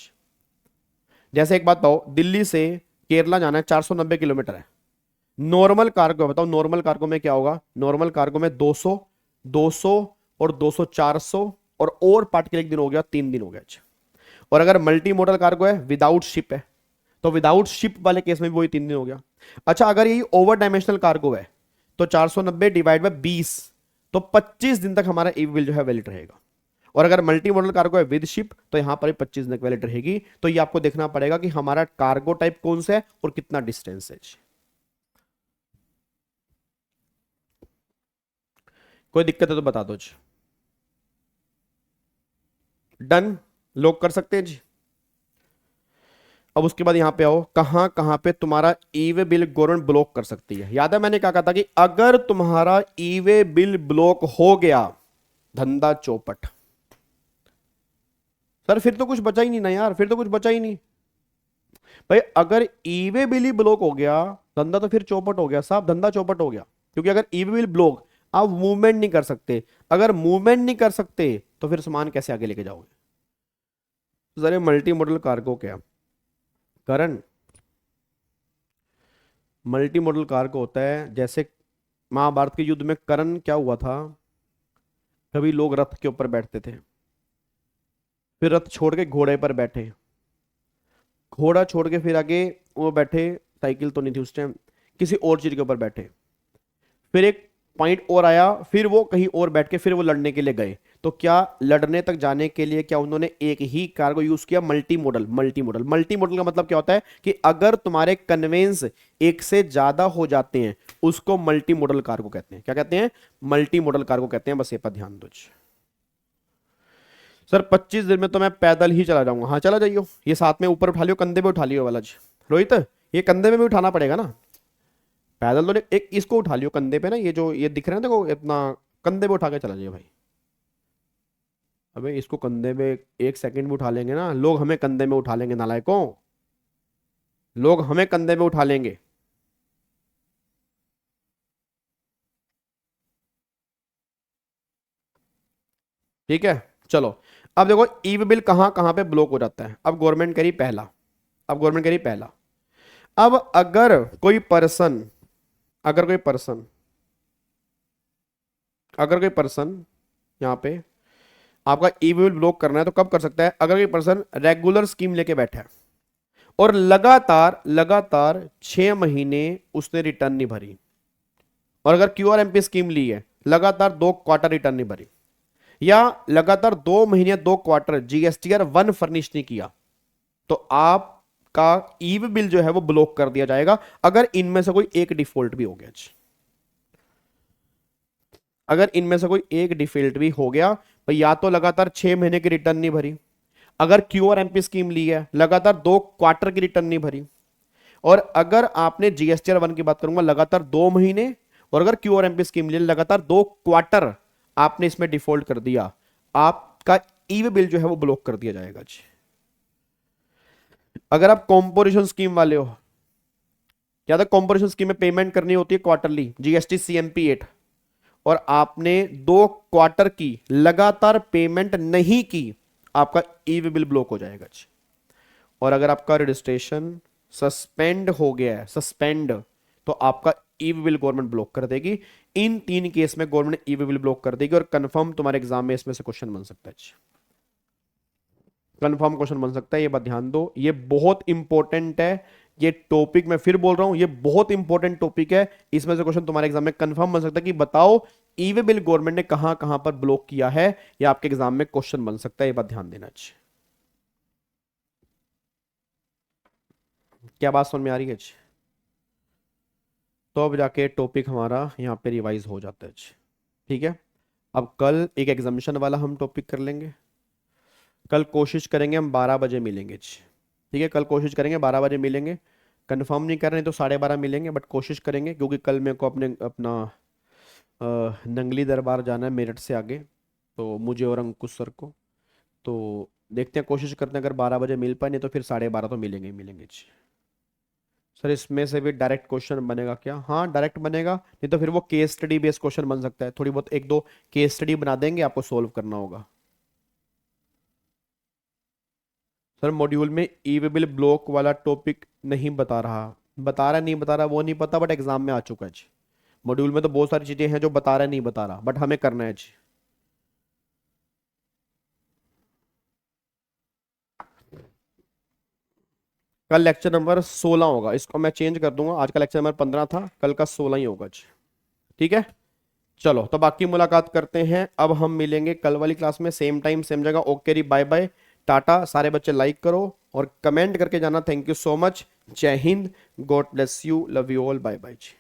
जैसे एक बात बताओ, दिल्ली से केरला जाना है 490 किलोमीटर है, नॉर्मल कार्गो बताओ, नॉर्मल कार्गो में क्या होगा? नॉर्मल कार्गो में 200 200 और 200 400 और पार्ट के लिए 1 दिन हो गया, 3 दिन हो गया। अच्छा, और अगर मल्टी मॉडल कार्गो है, विदाउट शिप है, तो विदाउट शिप वाले केस में भी वही 3 दिन हो गया। अच्छा, अगर यही ओवर डायमेंशनल कार्गो है तो 490 डिवाइड बाय 20, तो 25 दिन तक हमारा ईवी बिल जो है वैलिड रहेगा। और अगर मल्टी मॉडल कार्गो है विद शिप तो यहां पर 25 दिन तक वैलिड रहेगी। तो ये आपको देखना पड़ेगा कि हमारा कार्गो टाइप कौन सा है और कितना डिस्टेंस है। कोई दिक्कत है तो बता दो जी। डन, लॉक कर सकते हैं जी। अब उसके बाद यहां पे आओ, कहां कहां पे तुम्हारा ई वे बिल गवर्नमेंट ब्लॉक कर सकती है। याद है मैंने क्या कहा था कि अगर तुम्हारा ई वे बिल ब्लॉक हो गया, धंधा चौपट। सर फिर तो कुछ बचा ही नहीं ना यार, फिर तो कुछ बचा ही नहीं भाई। अगर ई वे बिल ही ब्लॉक हो गया, धंधा तो फिर चौपट हो गया साहब, धंधा चौपट हो गया। क्योंकि अगर ई वे बिल ब्लॉक, आप मूवमेंट नहीं कर सकते। अगर मूवमेंट नहीं कर सकते तो फिर सामान कैसे आगे लेके जाओगे। जरा मल्टी मॉडल कार्गो क्या करण, मल्टी मॉडल कार्गो होता है जैसे महाभारत के युद्ध में करण क्या हुआ था, कभी लोग रथ के ऊपर बैठते थे, फिर रथ छोड़ के घोड़े पर बैठे, घोड़ा छोड़ के फिर आगे वो बैठे, साइकिल तो नहीं थी उस टाइम, किसी और चीज के ऊपर बैठे, फिर एक पॉइंट और आया, फिर वो कहीं और बैठ के फिर वो लड़ने के लिए गए। तो क्या लड़ने तक जाने के लिए क्या उन्होंने एक ही कार्गो यूज किया, multi modal. Multi modal, multi modal का मतलब क्या होता है कि अगर तुम्हारे कन्वेंस एक से ज्यादा हो जाते हैं उसको मल्टी मॉडल कार्गो कहते हैं। क्या कहते हैं, मल्टी मॉडल कार्गो कहते हैं। बस ये पर ध्यान दो। सर 25 दिन में तो मैं पैदल ही चला जाऊंगा। हाँ चला जाइयो, ये साथ में ऊपर उठा लियो, कंधे पे उठा लियो वाला जी। रोहित ये कंधे में भी उठाना पड़ेगा ना, पैदल तो नहीं, एक इसको उठा लियो कंधे पे ना, ये जो ये दिख रहा है देखो इतना, कंधे पे उठा के चला जाइए भाई। अबे इसको कंधे पे 1 सेकंड में उठा लेंगे ना, लोग हमें कंधे में उठा लेंगे नालायकों, लोग हमें कंधे पे उठा लेंगे। ठीक है चलो, अब देखो ईवी बिल कहां कहां पे ब्लॉक हो जाता है। अब गवर्नमेंट करी पहला, अब गवर्नमेंट करी पहला। अब अगर कोई पर्सन, अगर कोई पर्सन, अगर कोई पर्सन यहां पे आपका ईवी बिल ब्लॉक करना है तो कब कर सकता है, अगर कोई पर्सन रेगुलर स्कीम लेके बैठा है और लगातार लगातार 6 महीने उसने रिटर्न नहीं भरी, और अगर क्यूआरएमपी स्कीम ली है लगातार 2 क्वार्टर रिटर्न नहीं भरी, या लगातार 2 महीने 2 क्वार्टर जीएसटीआर 1 फर्निश नहीं किया, तो आपका ईवी बिल जो है वो ब्लॉक कर दिया जाएगा। अगर इनमें से कोई एक डिफॉल्ट भी हो गया, अगर इनमें से कोई एक डिफॉल्ट भी हो गया, तो या तो लगातार 6 महीने की रिटर्न नहीं भरी, अगर क्यूआरएमपी स्कीम ली है लगातार 2 क्वार्टर की रिटर्न नहीं भरी, और अगर आपने जीएसटीआर 1 की बात करूंगा लगातार 2 महीने, और अगर क्यूआरएमपी स्कीम ली लगातार 2 क्वार्टर आपने इसमें डिफॉल्ट कर दिया, आपका ईवी बिल जो है वो ब्लॉक कर दिया जाएगा जी। अगर आप कॉम्पोजिशन स्कीम वाले हो, क्या था कॉम्पोजिशन स्कीम में पेमेंट करनी होती है क्वार्टरली, जीएसटी सीएमपी 8, और आपने 2 क्वार्टर की लगातार पेमेंट नहीं की, आपका ईवी बिल ब्लॉक हो जाएगा जी। और अगर आपका रजिस्ट्रेशन सस्पेंड हो गया है, सस्पेंड, तो आपका ईवी बिल गवर्नमेंट ब्लॉक कर देगी। इन 3 केस में गवर्नमेंट ईवी बिल ब्लॉक कर देगी, और कंफर्म तुम्हारे एग्जाम में इसमें से क्वेश्चन बन सकता है, कंफर्म क्वेश्चन बन सकता है। ये बात ध्यान दो, ये बहुत इंपॉर्टेंट है ये टॉपिक। मैं फिर बोल रहा हूं ये बहुत इंपॉर्टेंट टॉपिक है, इसमें से क्वेश्चन तुम्हारे एग्जाम में कंफर्म बन सकता है कि बताओ ईवी बिल गवर्नमेंट ने कहां कहां पर ब्लॉक किया है, या आपके एग्जाम में क्वेश्चन बन सकता है। ये बात ध्यान देना चाहिए। क्या बात समझ में आ रही है? तो अब जाके टॉपिक हमारा यहाँ पे रिवाइज हो जाता है। ठीक है, अब कल एक एग्जामिनेशन वाला हम टॉपिक कर लेंगे। कल कोशिश करेंगे हम 12 बजे मिलेंगे। ठीक है, कल कोशिश करेंगे 12 बजे मिलेंगे। कंफर्म नहीं कर रहे तो 12:30 मिलेंगे, बट कोशिश करेंगे, क्योंकि कल मेरे को अपना नंगली दरबार जाना है मेरठ से आगे, तो मुझे और अंकुश सर को। तो देखते हैं, कोशिश करते हैं, अगर 12 बजे मिल पाए, नहीं तो फिर 12:30 तो मिलेंगे ही मिलेंगे। सर इसमें से भी डायरेक्ट क्वेश्चन बनेगा क्या? हाँ डायरेक्ट बनेगा, नहीं तो फिर वो केस स्टडी बेस्ड क्वेश्चन बन सकता है। थोड़ी बहुत 1-2 केस स्टडी बना देंगे, आपको सोल्व करना होगा। सर मॉड्यूल में ईवी बिल ब्लॉक वाला टॉपिक नहीं बता रहा, नहीं बता रहा वो नहीं पता, बट एग्जाम में आ चुका है जी। मॉड्यूल में तो बहुत सारी चीजें हैं जो बता रहा नहीं बता रहा, बट हमें करना है जी। कल लेक्चर नंबर 16 होगा, इसको मैं चेंज कर दूंगा, आज का लेक्चर नंबर 15 था, कल का 16 ही होगा जी। ठीक है, चलो तो बाकी मुलाकात करते हैं, अब हम मिलेंगे कल वाली क्लास में, सेम टाइम सेम जगह। ओके री, बाय बाय, टाटा। सारे बच्चे लाइक करो और कमेंट करके जाना। Thank you so much. Jai Hind, God bless you, love you all, bye bye ji.